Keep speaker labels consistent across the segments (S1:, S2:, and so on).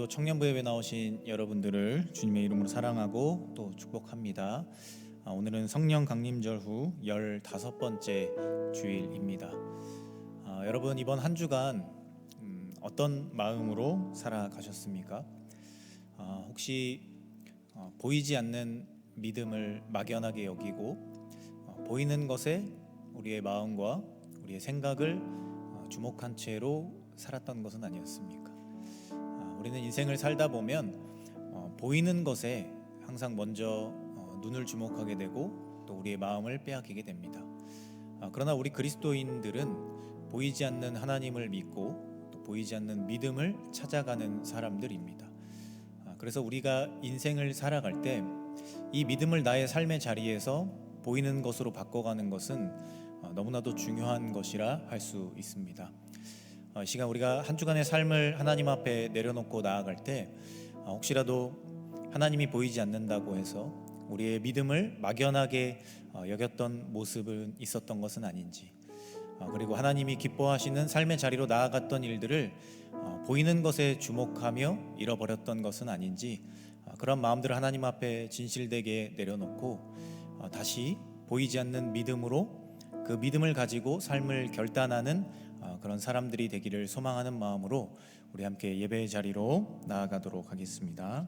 S1: 청년부 예배 나오신 여러분들을 주님의 이름으로 사랑하고 또 축복합니다. 오늘은 성령 강림절 후 15번째 주일입니다. 여러분 이번 한 주간 어떤 마음으로 살아가셨습니까? 혹시 보이지 않는 믿음을 막연하게 여기고 보이는 것에 우리의 마음과 우리의 생각을 주목한 채로 살았던 것은 아니었습니까? 우리는 인생을 살다 보면 보이는 것에 항상 먼저 눈을 주목하게 되고 또 우리의 마음을 빼앗기게 됩니다. 그러나 우리 그리스도인들은 보이지 않는 하나님을 믿고 또 보이지 않는 믿음을 찾아가는 사람들입니다. 그래서 우리가 인생을 살아갈 때 이 믿음을 나의 삶의 자리에서 보이는 것으로 바꿔가는 것은 너무나도 중요한 것이라 할 수 있습니다. 이 시간 우리가 한 주간의 삶을 하나님 앞에 내려놓고 나아갈 때 혹시라도 하나님이 보이지 않는다고 해서 우리의 믿음을 막연하게 여겼던 모습은 있었던 것은 아닌지, 그리고 하나님이 기뻐하시는 삶의 자리로 나아갔던 일들을 보이는 것에 주목하며 잃어버렸던 것은 아닌지, 그런 마음들을 하나님 앞에 진실되게 내려놓고 다시 보이지 않는 믿음으로 그 믿음을 가지고 삶을 결단하는 그런 사람들이 되기를 소망하는 마음으로 우리 함께 예배의 자리로 나아가도록 하겠습니다.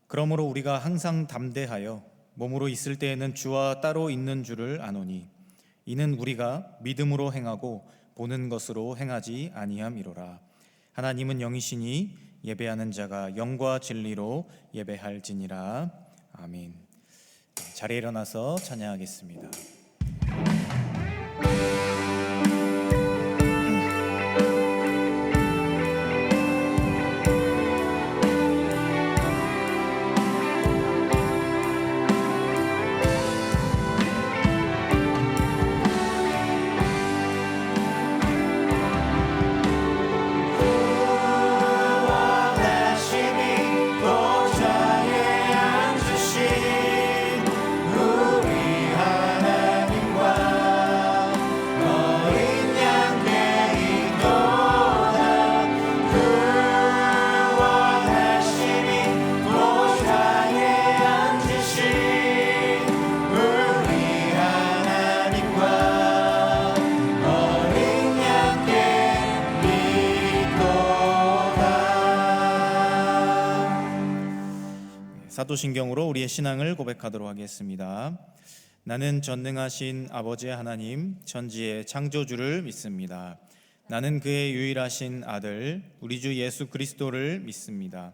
S1: 그러므로 우리가 항상 담대하여 몸으로 있을 때에는 주와 따로 있는 줄을 아노니 이는 우리가 믿음으로 행하고 보는 것으로 행하지 아니함이로라. 하나님은 영이시니 예배하는 자가 영과 진리로 예배할지니라. 아멘. 자리에 일어나서 찬양하겠습니다. 사도신경으로 우리의 신앙을 고백하도록 하겠습니다. 나는 전능하신 아버지 하나님 천지의 창조주를 믿습니다. 나는 그의 유일하신 아들 우리 주 예수 그리스도를 믿습니다.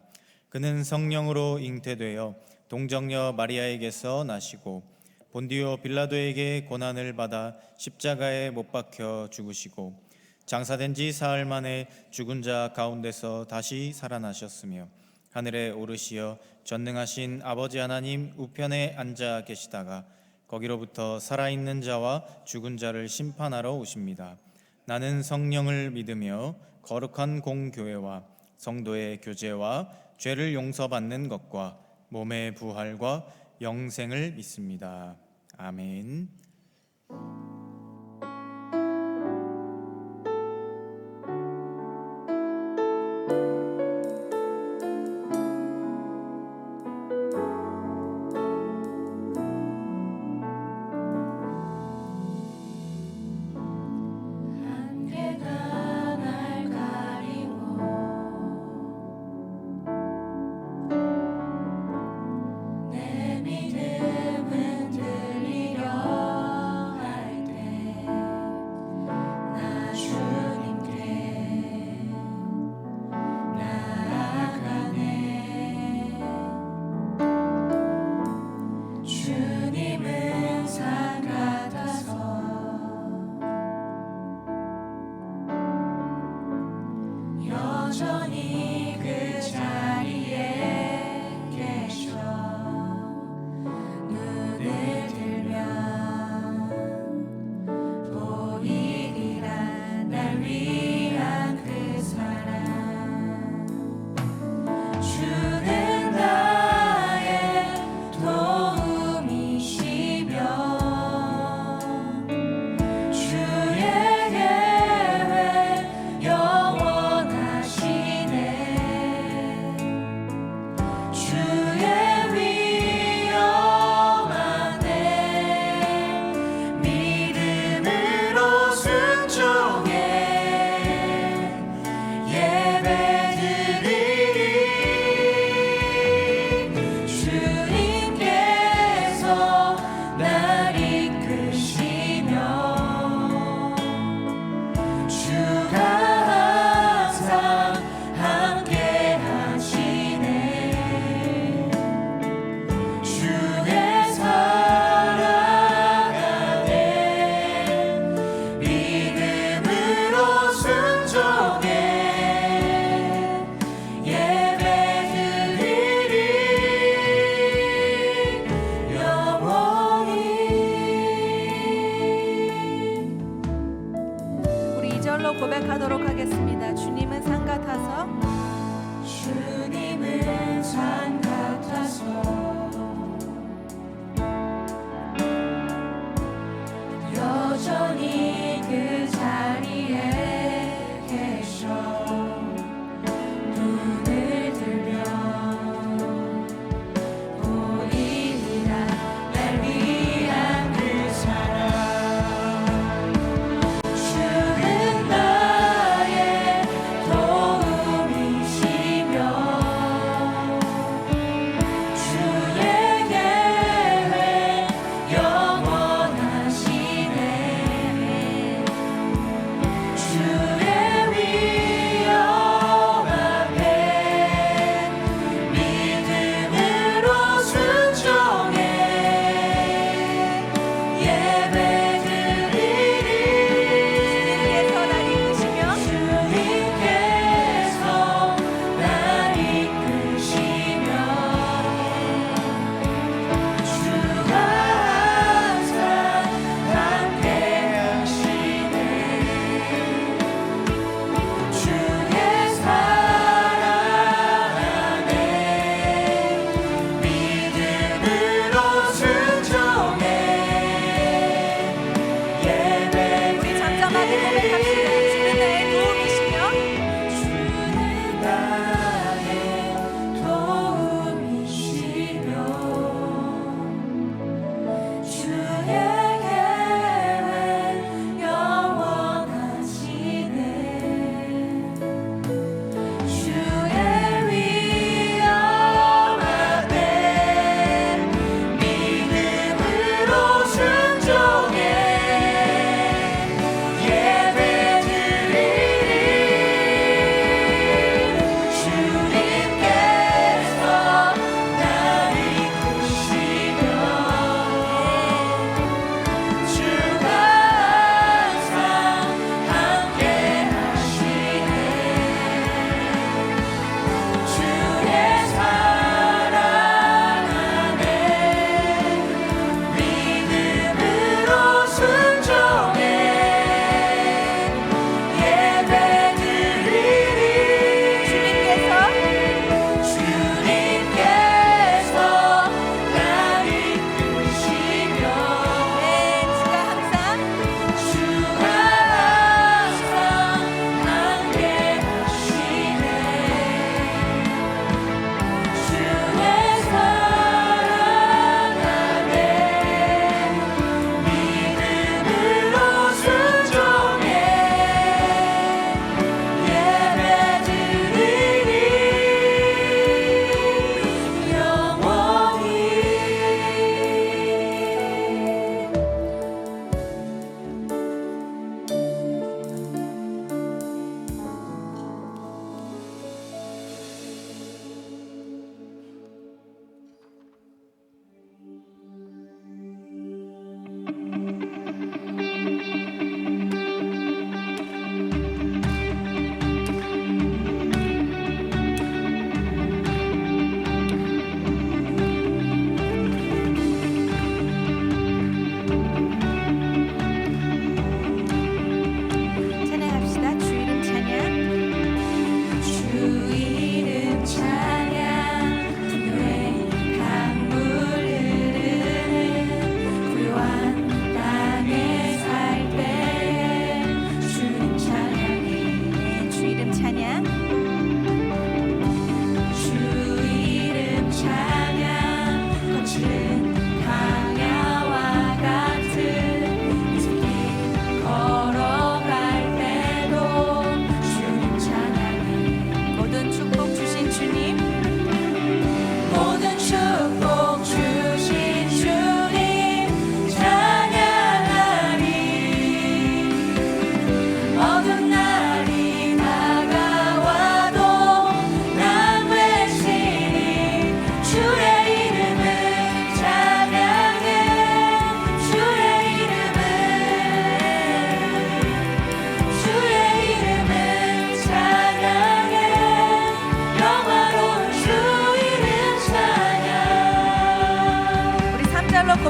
S1: 그는 성령으로 잉태되어 동정녀 마리아에게서 나시고 본디오 빌라도에게 고난을 받아 십자가에 못 박혀 죽으시고 장사된 지 사흘 만에 죽은 자 가운데서 다시 살아나셨으며 하늘에 오르시어 전능하신 아버지 하나님 우편에 앉아 계시다가 거기로부터 살아있는 자와 죽은 자를 심판하러 오십니다. 나는 성령을 믿으며 거룩한 공교회와 성도의 교제와 죄를 용서받는 것과 몸의 부활과 영생을 믿습니다. 아멘.
S2: 내 믿음은 들리려 할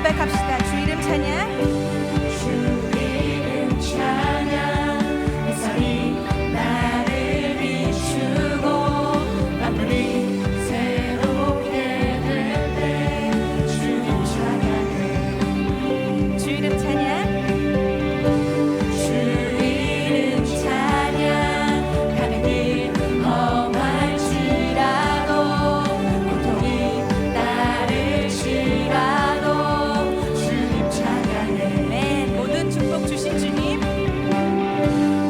S2: 고백합시다. 주 이름 찬양.
S3: 주 이름 찬양 햇살이 나를 비추고 만물이 새롭게 될 때 주님 찬양해
S2: 주 이름 찬양.
S3: 주 이름 찬양 가는 길 험할지라도 고통이 나를 치라도 주님 찬양해
S2: 네, 모든 축복 주신 주님.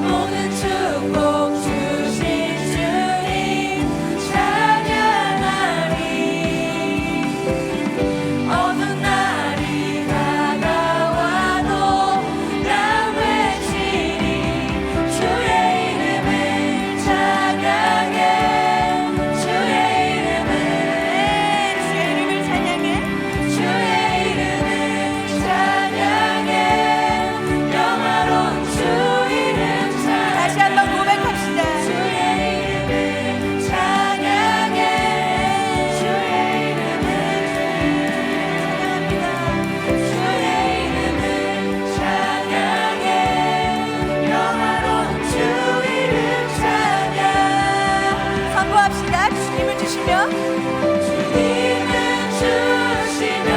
S3: 모든 축복 주신 주님 찬양하리 어두운 날이 다가와도 난 외치리 주의 이름을 찬양해 주의 이름을
S2: 주의 이름을 찬양해.
S3: 주의 이름을 찬양해 영화로운 주 이름
S2: 다시
S3: 찬양
S2: 한번 고백합시다.
S3: 주의 이름을 찬양해 주의 이름을 주의 이름을 찬양해 영화로운 주 이름 찬양
S2: 선포합시다. 주님을 주시며
S3: 주님을 주시며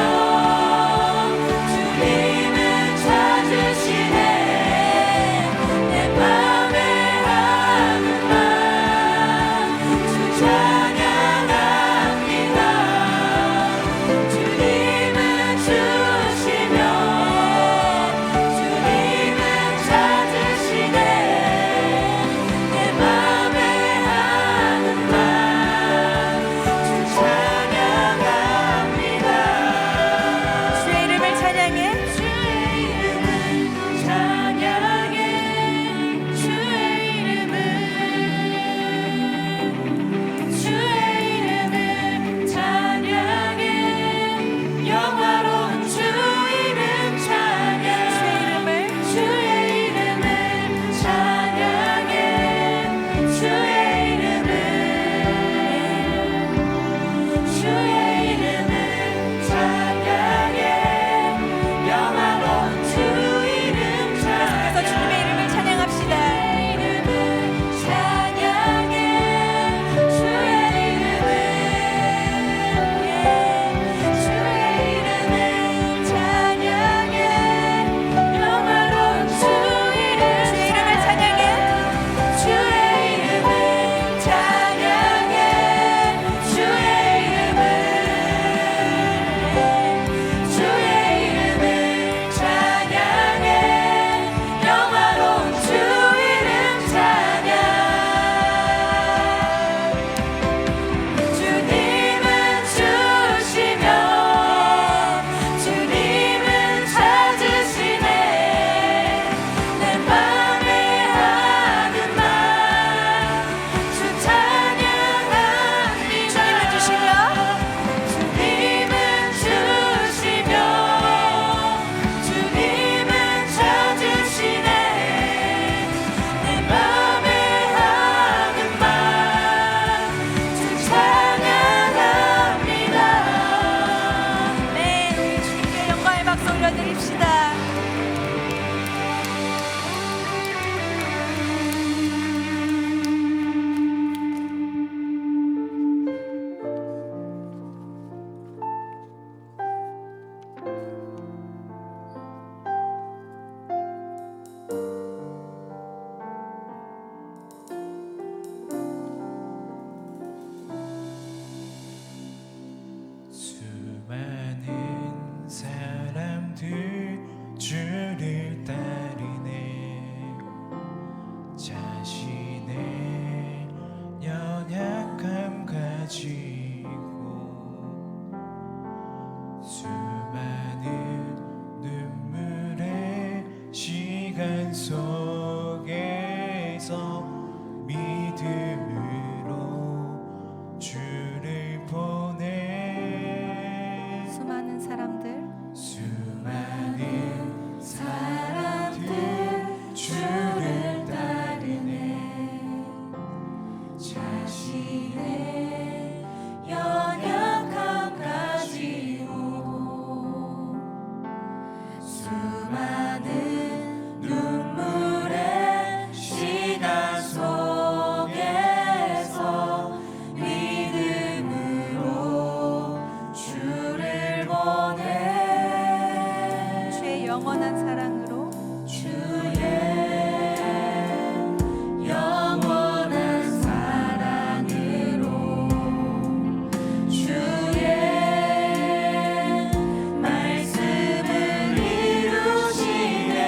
S3: 주님을 찾으시네 내 맘에 하는 말 주 찬양합니다 주님을 주시며 주님을 찾으시네 내 맘에 하는 말 주 찬양합니다
S2: 주의 이름을 찬양해.
S3: 주의 이름을 찬양해 주의 이름을 찬양해 영화로운 주 이름 찬양 주의 이름을 찬양해 주의 이름을 찬양해 영화로운 주 이름
S2: 그래서 주님의 이름을 찬양합시다.
S3: 찬양해 주의 이름을 찬양해 영화로운 주 이름
S2: 주의 이름을 찬양해.
S3: 주의 이름을 찬양해 주의 이름을 찬양해 영화로운 주 이름 찬양 주님은 주시며 주님은 찾으시네 내 맘에 하는 말 주 찬양합니다
S2: 주님을 주시며
S3: 주님은 주시며 주님은 찾으시네 내 맘에 하는 말 주 찬양합니다
S2: 네, 우리 주님께 영광의 박수 올려드립시다.
S4: 수많은 사람들 주를 따르네 자신의 연약함 가지고 수많은 눈물의 시간 속에서 믿음으로 주를 보내
S2: 수많은 사람들
S4: 수많은 사람들 주를 따르네 자신의 연약함 가지고
S2: 영원한 사랑으로
S3: 주의 영원한 사랑으로 주의 말씀을 이루시네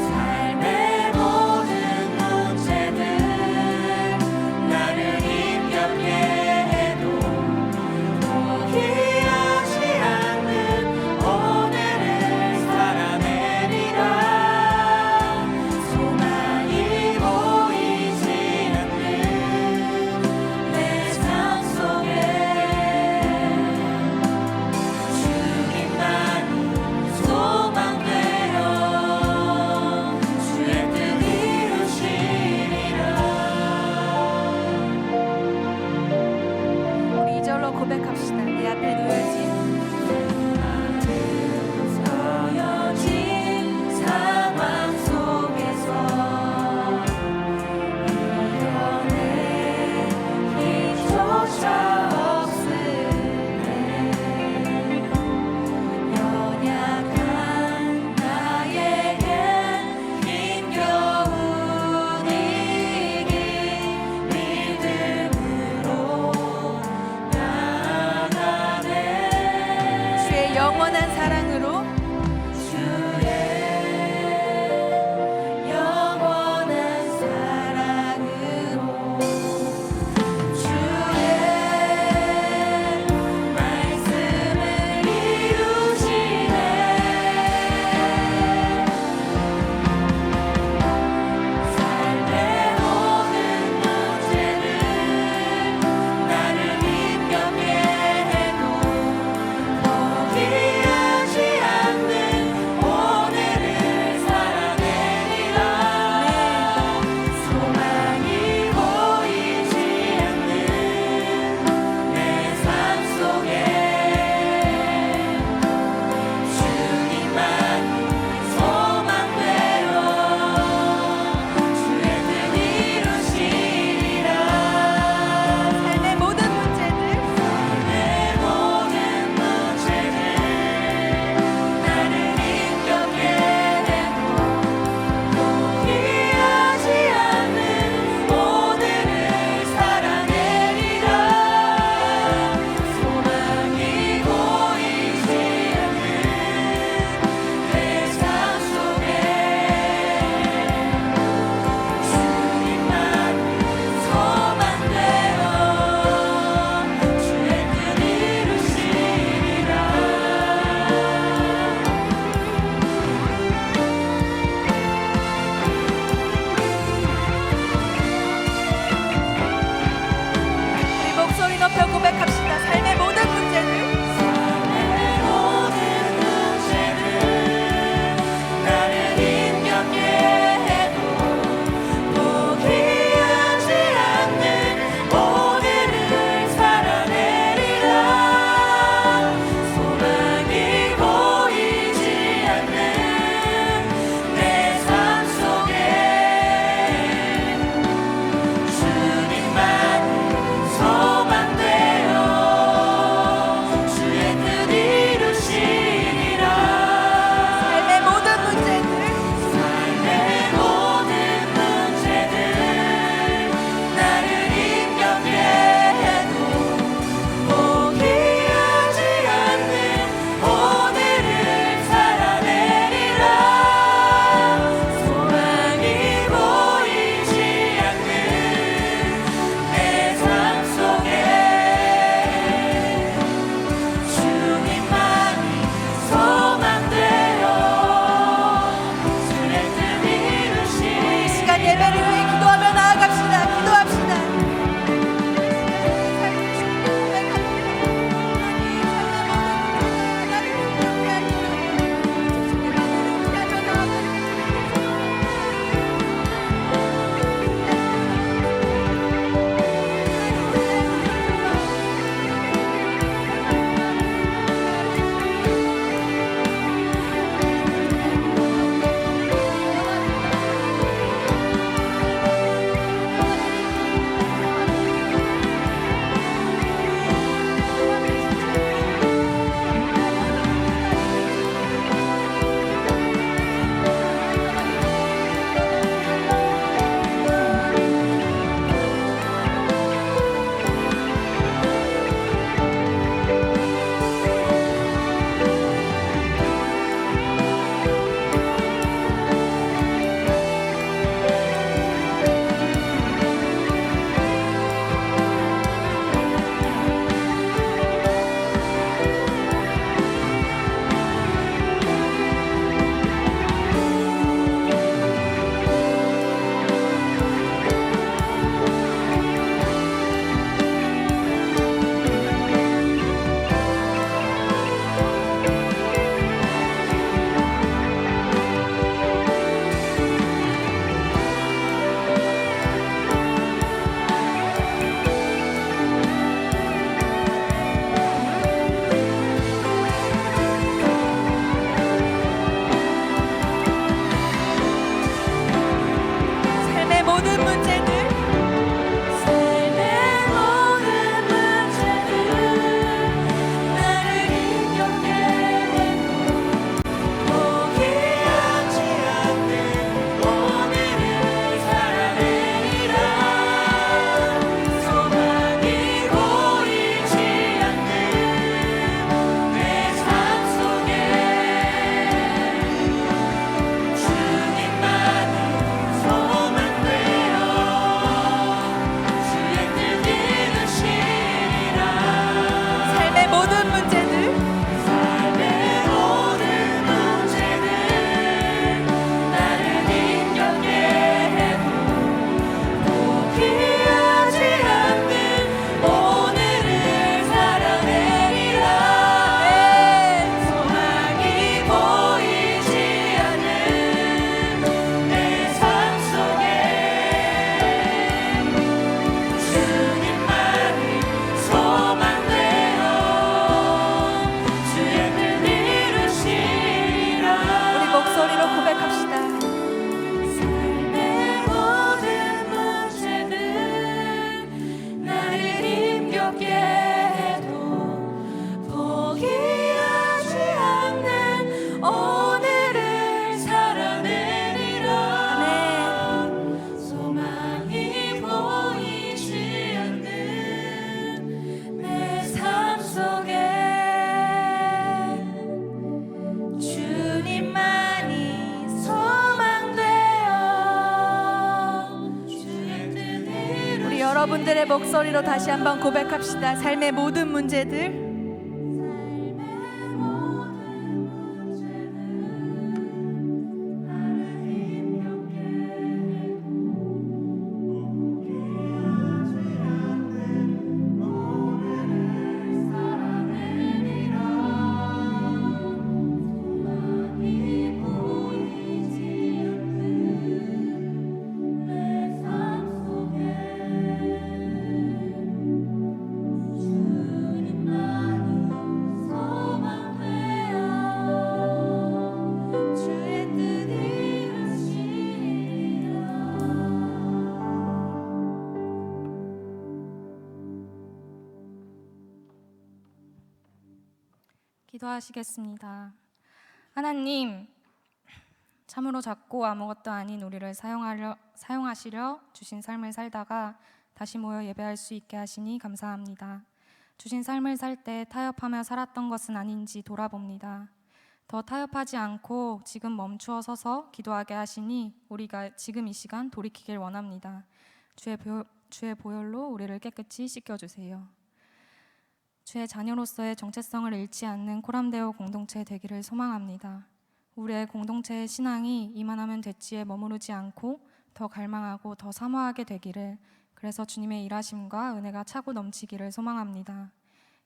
S3: 삶의 모든 문제들 나를 힘겹게 해도 포기하지 않는 오늘을 살아내리라 소망이 보이지 않는 내 삶 속에 주님만이 소망되어 주의 뜻 이루시리라
S2: 우리 이절로 고백합시다. 내 앞에 놓여진
S3: 서여진 상황 속에서 이겨내 힘조차 없을 때 연약한 나에게 힘겨운 이길 믿음으로 나아가네 힘겹게 해도 포기하지 않는 오늘을 살아내리라. 소망이 보이지 않는 내 삶 속에 주님만이 소망되어 주의 뜻을
S2: 우리 여러분들의 목소리로 다시 한번 고백합시다. 삶의 모든 문제들
S3: 주의 뜻 이루시리라.
S5: 기도하시겠습니다. 하나님, 참으로 작고 아무것도 아닌 우리를 사용하시려 주신 삶을 살다가 다시 모여 예배할 수 있게 하시니 감사합니다. 주신 삶을 살 때 타협하며 살았던 것은 아닌지 돌아봅니다. 더 타협하지 않고 지금 멈추어 서서 기도하게 하시니 우리가 지금 이 시간 돌이키길 원합니다. 주의 보혈로 우리를 깨끗이 씻겨주세요. 주의 자녀로서의 정체성을 잃지 않는 코람데오 공동체 되기를 소망합니다. 우리의 공동체의 신앙이 이만하면 됐지에 머무르지 않고 더 갈망하고 더 사모하게 되기를, 그래서 주님의 일하심과 은혜가 차고 넘치기를 소망합니다.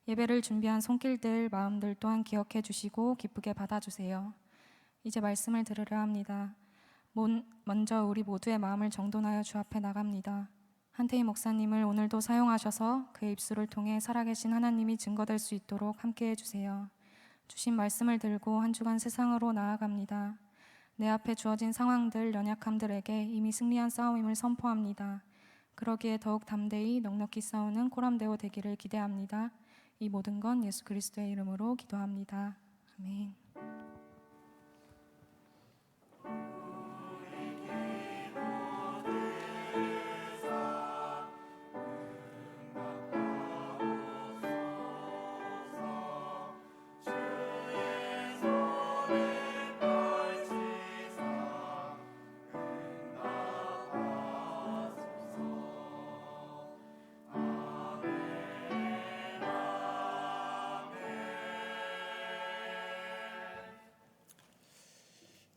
S5: 예배를 준비한 손길들, 마음들 또한 기억해 주시고 기쁘게 받아주세요. 이제 말씀을 들으려 합니다. 먼저 우리 모두의 마음을 정돈하여 주 앞에 나갑니다. 한태희 목사님을 오늘도 사용하셔서 그의 입술을 통해 살아계신 하나님이 증거될 수 있도록 함께해 주세요. 주신 말씀을 들고 한 주간 세상으로 나아갑니다. 내 앞에 주어진 상황들, 연약함들에게 이미 승리한 싸움임을 선포합니다. 그러기에 더욱 담대히 넉넉히 싸우는 코람데오 되기를 기대합니다. 이 모든 건 예수 그리스도의 이름으로 기도합니다. 아멘.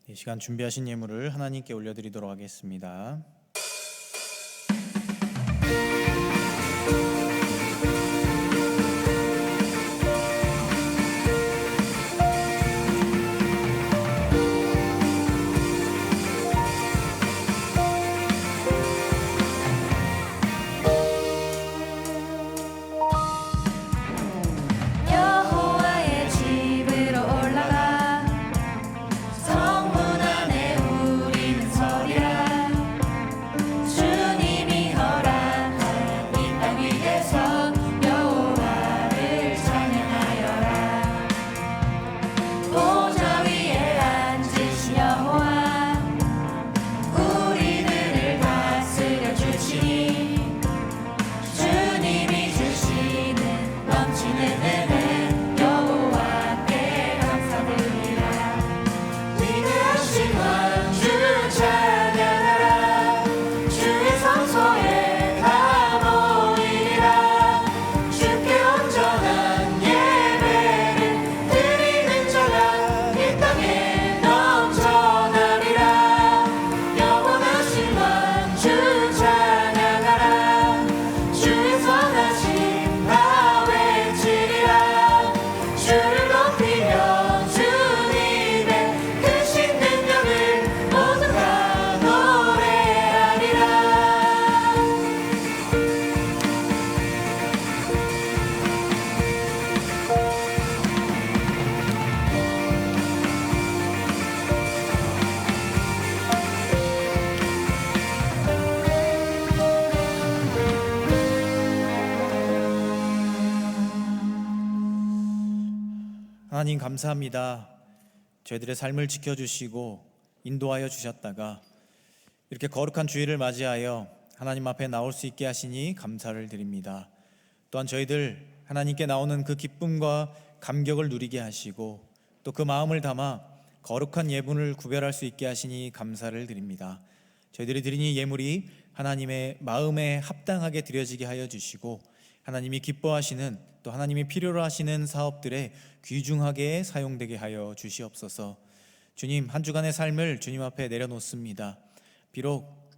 S1: 이 시간 준비하신 예물을 하나님께 올려드리도록 하겠습니다.
S3: 여호와의 집으로 올라가 성문 안에 우리는 서리라.
S1: 하나님 감사합니다. 저희들의 삶을 지켜주시고 인도하여 주셨다가 이렇게 거룩한 주일을 맞이하여 하나님 앞에 나올 수 있게 하시니 감사를 드립니다. 또한 저희들 하나님께 나오는 그 기쁨과 감격을 누리게 하시고 또 그 마음을 담아 거룩한 예물을 구별할 수 있게 하시니 감사를 드립니다. 저희들이 드린 이 예물이 하나님의 마음에 합당하게 드려지게 하여 주시고 하나님이 기뻐하시는 또 하나님이 필요로 하시는 사업들에 귀중하게 사용되게 하여 주시옵소서. 주님, 한 주간의 삶을 주님 앞에 내려놓습니다. 비록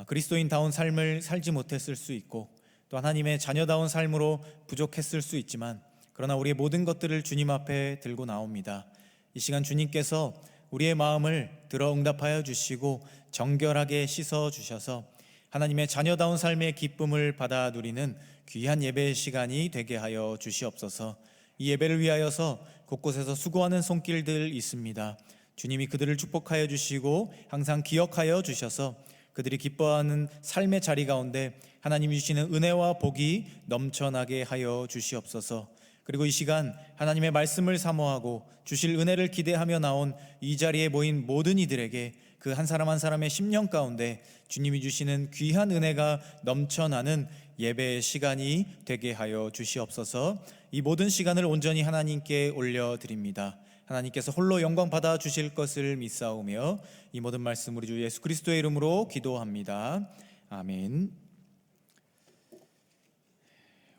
S1: 그리스도인다운 삶을 살지 못했을 수 있고 또 하나님의 자녀다운 삶으로 부족했을 수 있지만 그러나 우리의 모든 것들을 주님 앞에 들고 나옵니다. 이 시간 주님께서 우리의 마음을 들어 응답하여 주시고 정결하게 씻어 주셔서 하나님의 자녀다운 삶의 기쁨을 받아 누리는 귀한 예배의 시간이 되게 하여 주시옵소서. 이 예배를 위하여서 곳곳에서 수고하는 손길들 있습니다. 주님이 그들을 축복하여 주시고 항상 기억하여 주셔서 그들이 기뻐하는 삶의 자리 가운데 하나님이 주시는 은혜와 복이 넘쳐나게 하여 주시옵소서. 그리고 이 시간 하나님의 말씀을 사모하고 주실 은혜를 기대하며 나온 이 자리에 모인 모든 이들에게 그 한 사람 한 사람의 심령 가운데 주님이 주시는 귀한 은혜가 넘쳐나는 예배의 시간이 되게 하여 주시옵소서. 이 모든 시간을 온전히 하나님께 올려드립니다. 하나님께서 홀로 영광 받아 주실 것을 믿사오며 이 모든 말씀 우리 주 예수 그리스도의 이름으로 기도합니다. 아멘.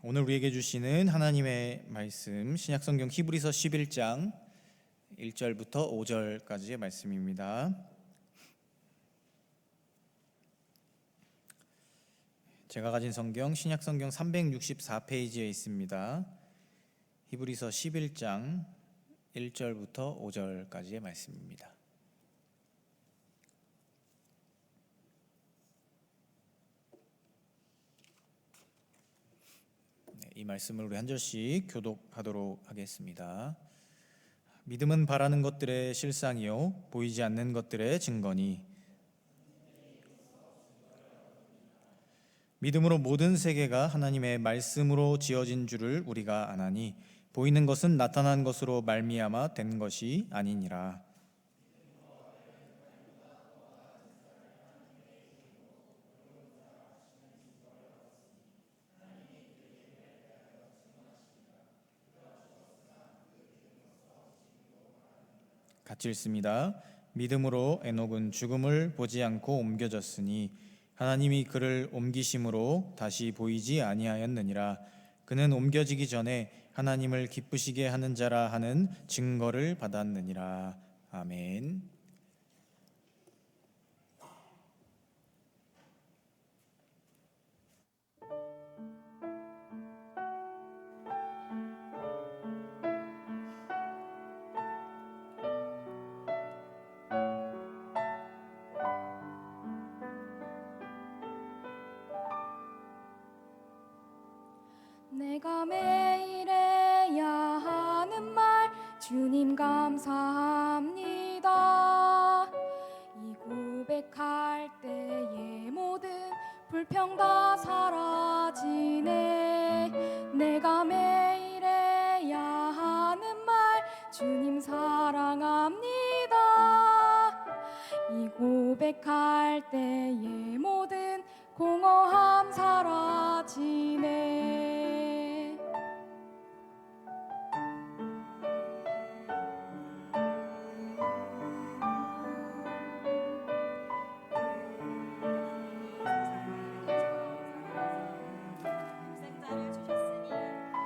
S1: 오늘 우리에게 주시는 하나님의 말씀 신약성경 히브리서 11장 1절부터 5절까지의 말씀입니다. 제가 가진 성경 신약성경 364페이지에 있습니다. 히브리서 11장 1절부터 5절까지의 말씀입니다. 이 말씀을 우리 한 절씩 교독하도록 하겠습니다. 믿음은 바라는 것들의 실상이요 보이지 않는 것들의 증거니 믿음으로 모든 세계가 하나님의 말씀으로 지어진 줄을 우리가 아나니 보이는 것은 나타난 것으로 말미암아 된 것이 아니니라. 같이 읽습니다. 믿음으로 에녹은 죽음을 보지 않고 옮겨졌으니 하나님이 그를 옮기심으로 다시 보이지 아니하였느니라. 그는 옮겨지기 전에 하나님을 기쁘시게 하는 자라 하는 증거를 받았느니라. 아멘.
S5: 내가 매일 해야 하는 말 주님 감사합니다. 이 고백할 때의 모든 불평 다 사라지네. 내가 매일 해야 하는 말 주님 사랑합니다. 이 고백할 때의 모든 공허함 사라지네.
S3: 생자를 주셨으니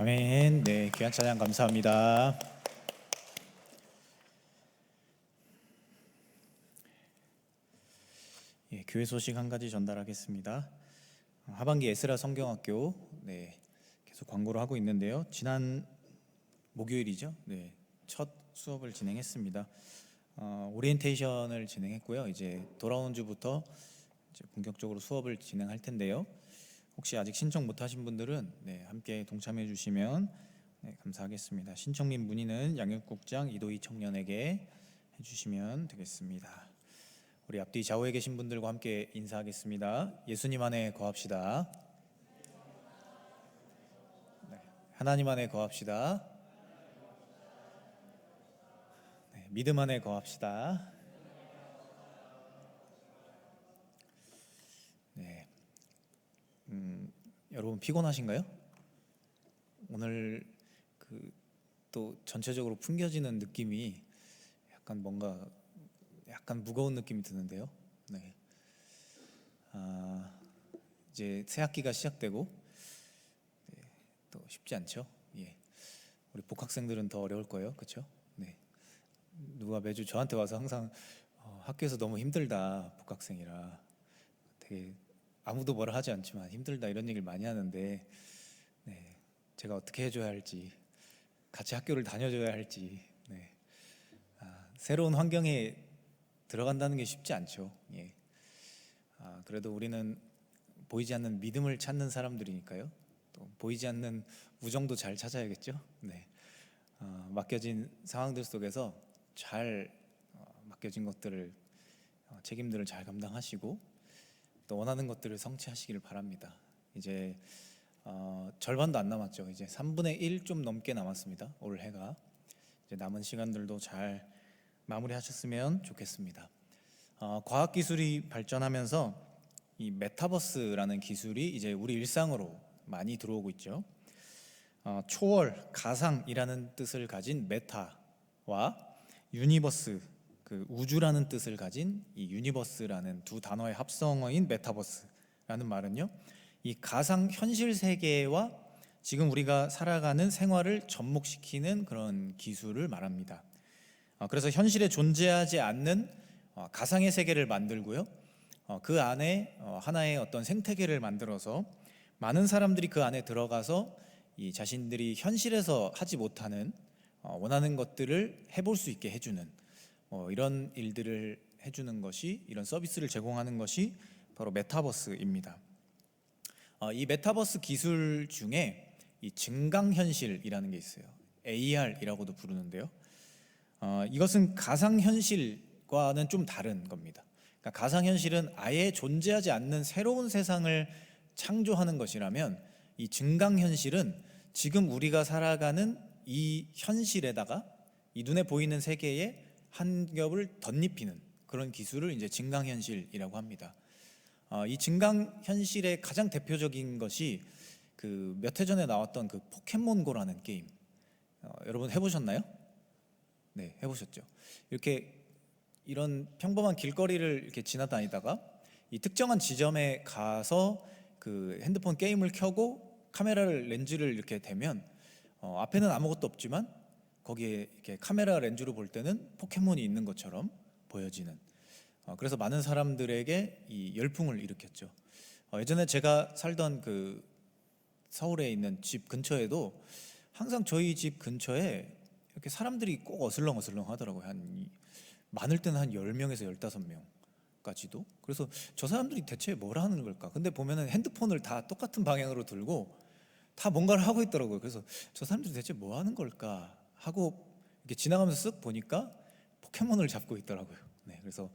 S1: 아멘. 네, 귀한 찬양 감사합니다. 예, 교회 소식 한 가지 전달하겠습니다. 하반기 에스라 성경학교 계속 광고를 하고 있는데요. 지난 목요일이죠. 첫 수업을 진행했습니다. 오리엔테이션을 진행했고요. 이제 돌아오는 주부터 이제 본격적으로 수업을 진행할 텐데요. 혹시 아직 신청 못하신 분들은 함께 동참해 주시면 감사하겠습니다. 신청 및 문의는 양육국장 이도희 청년에게 해주시면 되겠습니다. 우리 앞뒤 좌우에 계신 분들과 함께 인사하겠습니다. 예수님 안에 거합시다. 하나님 안에 거합시다. 믿음 안에 거합시다. 여러분 피곤하신가요? 오늘 또 전체적으로 풍겨지는 느낌이 약간 무거운 느낌이 드는데요. 이제 새 학기가 시작되고 또 쉽지 않죠. 우리 복학생들은 더 어려울 거예요, 그렇죠? 누가 매주 저한테 와서 항상 학교에서 너무 힘들다, 복학생이라 되게 아무도 뭐라 하지 않지만 힘들다 이런 얘기를 많이 하는데 제가 어떻게 해줘야 할지, 같이 학교를 다녀줘야 할지, 새로운 환경에 들어간다는 게 쉽지 않죠. 그래도 우리는 보이지 않는 믿음을 찾는 사람들이니까요. 또 보이지 않는 우정도 잘 찾아야겠죠. 맡겨진 상황들 속에서 잘 맡겨진 것들을 책임들을 잘 감당하시고 또 원하는 것들을 성취하시기를 바랍니다. 이제 절반도 안 남았죠. 이제 3분의 1 좀 넘게 남았습니다. 올 해가 이제 남은 시간들도 잘 마무리하셨으면 좋겠습니다. 과학 기술이 발전하면서 이 메타버스라는 기술이 이제 우리 일상으로 많이 들어오고 있죠. 초월, 가상이라는 뜻을 가진 메타와 유니버스, 우주라는 뜻을 가진 이 유니버스라는 두 단어의 합성어인 메타버스라는 말은요, 이 가상 현실 세계와 지금 우리가 살아가는 생활을 접목시키는 그런 기술을 말합니다. 그래서 현실에 존재하지 않는 가상의 세계를 만들고요, 그 안에 하나의 어떤 생태계를 만들어서 많은 사람들이 그 안에 들어가서 이 자신들이 현실에서 하지 못하는 원하는 것들을 해볼 수 있게 해주는 이런 일들을 해주는 것이, 이런 서비스를 제공하는 것이 바로 메타버스입니다. 이 메타버스 기술 중에 이 증강현실이라는 게 있어요. AR이라고도 부르는데요. 이것은 가상현실과는 좀 다른 겁니다. 그러니까 가상현실은 아예 존재하지 않는 새로운 세상을 창조하는 것이라면, 이 증강현실은 지금 우리가 살아가는 이 현실에다가 이 눈에 보이는 세계에 한 겹을 덧입히는 그런 기술을 이제 증강현실이라고 합니다. 이 증강현실의 가장 대표적인 것이 몇 해 전에 나왔던 포켓몬고라는 게임. 여러분 해보셨나요? 네, 해보셨죠. 이런 평범한 길거리를 이렇게 지나다니다가 이 특정한 지점에 가서 핸드폰 게임을 켜고 카메라를 렌즈를 이렇게 대면 앞에는 아무것도 없지만 거기에 이렇게 카메라 렌즈로 볼 때는 포켓몬이 있는 것처럼 보여지는, 그래서 많은 사람들에게 이 열풍을 일으켰죠. 예전에 제가 살던 서울에 있는 집 근처에도 항상 저희 집 근처에 이렇게 사람들이 꼭 어슬렁어슬렁 하더라고요. 많을 때는 한 10명에서 15명까지도. 그래서 저 사람들이 대체 뭘 하는 걸까? 근데 보면은 핸드폰을 다 똑같은 방향으로 들고 다 뭔가를 하고 있더라고요. 그래서 저 사람들이 대체 뭐 하는 걸까 하고 이렇게 지나가면서 쓱 보니까 포켓몬을 잡고 있더라고요. 그래서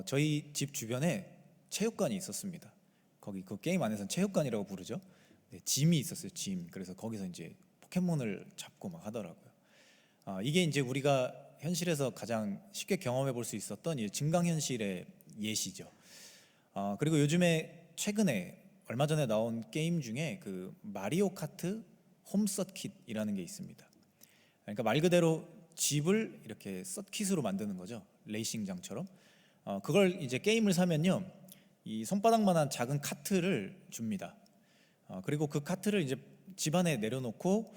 S1: 저희 집 주변에 체육관이 있었습니다. 거기 게임 안에서는 체육관이라고 부르죠. 짐이 있었어요. 짐. 그래서 거기서 이제 포켓몬을 잡고 막 하더라고요. 이게 이제 우리가 현실에서 가장 쉽게 경험해 볼 수 있었던 이 증강현실의 예시죠. 그리고 요즘에 최근에 얼마 전에 나온 게임 중에 마리오 카트 홈 서킷이라는 게 있습니다. 그러니까 말 그대로 집을 이렇게 서킷으로 만드는 거죠. 레이싱장처럼. 그걸 이제 게임을 사면요, 이 손바닥만한 작은 카트를 줍니다. 그리고 그 카트를 이제 집안에 내려놓고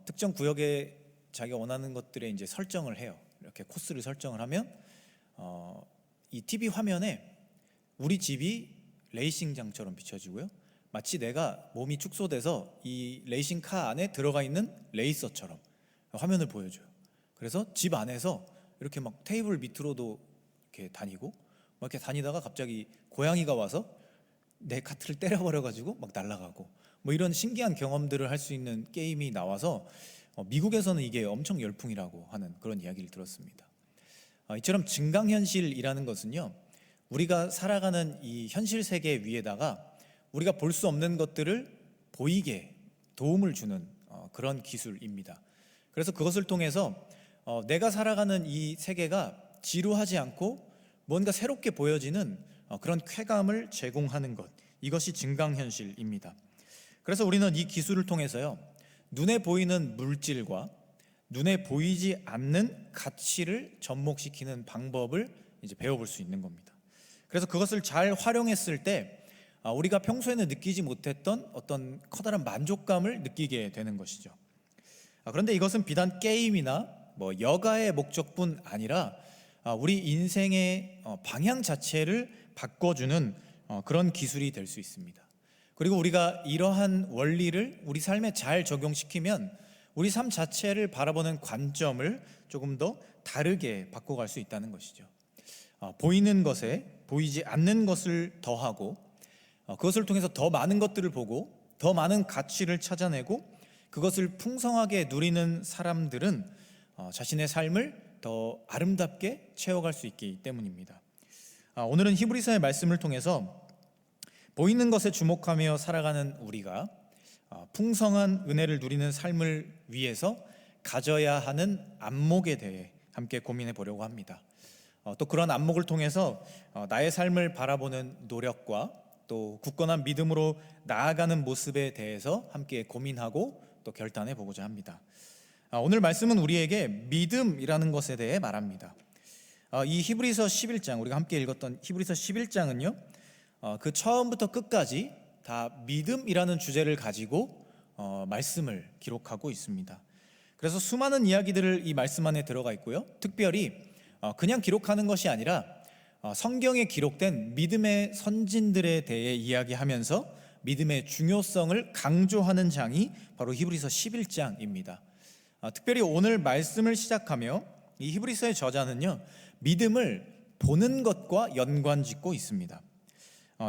S1: 특정 구역에 자기가 원하는 것들에 이제 설정을 해요. 이렇게 코스를 설정을 하면 이 TV 화면에 우리 집이 레이싱장처럼 비춰지고요. 마치 내가 몸이 축소돼서 이 레이싱카 안에 들어가 있는 레이서처럼 화면을 보여줘요. 그래서 집 안에서 이렇게 막 테이블 밑으로도 이렇게 다니고 막 이렇게 다니다가 갑자기 고양이가 와서 내 카트를 때려버려가지고 막 날아가고 뭐 이런 신기한 경험들을 할 수 있는 게임이 나와서 미국에서는 이게 엄청 열풍이라고 하는 그런 이야기를 들었습니다. 이처럼 증강현실이라는 것은요, 우리가 살아가는 이 현실 세계 위에다가 우리가 볼 수 없는 것들을 보이게 도움을 주는 그런 기술입니다. 그래서 그것을 통해서 내가 살아가는 이 세계가 지루하지 않고 뭔가 새롭게 보여지는 그런 쾌감을 제공하는 것, 이것이 증강현실입니다. 그래서 우리는 이 기술을 통해서요, 눈에 보이는 물질과 눈에 보이지 않는 가치를 접목시키는 방법을 이제 배워볼 수 있는 겁니다. 그래서 그것을 잘 활용했을 때 우리가 평소에는 느끼지 못했던 어떤 커다란 만족감을 느끼게 되는 것이죠. 그런데 이것은 비단 게임이나 뭐 여가의 목적뿐 아니라 우리 인생의 방향 자체를 바꿔주는 그런 기술이 될 수 있습니다. 그리고 우리가 이러한 원리를 우리 삶에 잘 적용시키면 우리 삶 자체를 바라보는 관점을 조금 더 다르게 바꿔갈 수 있다는 것이죠. 보이는 것에 보이지 않는 것을 더하고 그것을 통해서 더 많은 것들을 보고 더 많은 가치를 찾아내고 그것을 풍성하게 누리는 사람들은 자신의 삶을 더 아름답게 채워갈 수 있기 때문입니다. 오늘은 히브리서의 말씀을 통해서 보이는 것에 주목하며 살아가는 우리가 풍성한 은혜를 누리는 삶을 위해서 가져야 하는 안목에 대해 함께 고민해 보려고 합니다. 또 그런 안목을 통해서 나의 삶을 바라보는 노력과 또 굳건한 믿음으로 나아가는 모습에 대해서 함께 고민하고 또 결단해 보고자 합니다. 오늘 말씀은 우리에게 믿음이라는 것에 대해 말합니다. 이 히브리서 11장, 우리가 함께 읽었던 히브리서 11장은요, 그 처음부터 끝까지 다 믿음이라는 주제를 가지고 말씀을 기록하고 있습니다. 그래서 수많은 이야기들을 이 말씀 안에 들어가 있고요, 특별히 그냥 기록하는 것이 아니라 성경에 기록된 믿음의 선진들에 대해 이야기하면서 믿음의 중요성을 강조하는 장이 바로 히브리서 11장입니다. 특별히 오늘 말씀을 시작하며 이 히브리서의 저자는요, 믿음을 보는 것과 연관짓고 있습니다.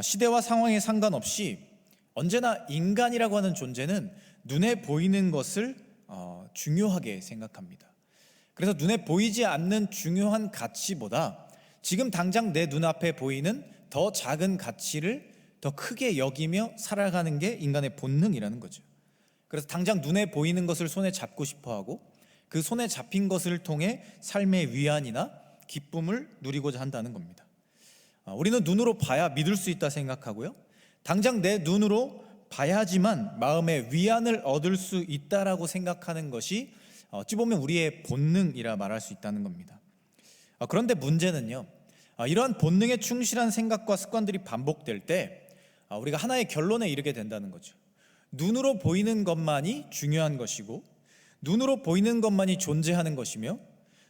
S1: 시대와 상황에 상관없이 언제나 인간이라고 하는 존재는 눈에 보이는 것을 중요하게 생각합니다. 그래서 눈에 보이지 않는 중요한 가치보다 지금 당장 내 눈앞에 보이는 더 작은 가치를 더 크게 여기며 살아가는 게 인간의 본능이라는 거죠. 그래서 당장 눈에 보이는 것을 손에 잡고 싶어하고 그 손에 잡힌 것을 통해 삶의 위안이나 기쁨을 누리고자 한다는 겁니다. 우리는 눈으로 봐야 믿을 수 있다 생각하고요, 당장 내 눈으로 봐야지만 마음의 위안을 얻을 수 있다라고 생각하는 것이 어찌 보면 우리의 본능이라 말할 수 있다는 겁니다. 그런데 문제는요, 이러한 본능에 충실한 생각과 습관들이 반복될 때 우리가 하나의 결론에 이르게 된다는 거죠. 눈으로 보이는 것만이 중요한 것이고 눈으로 보이는 것만이 존재하는 것이며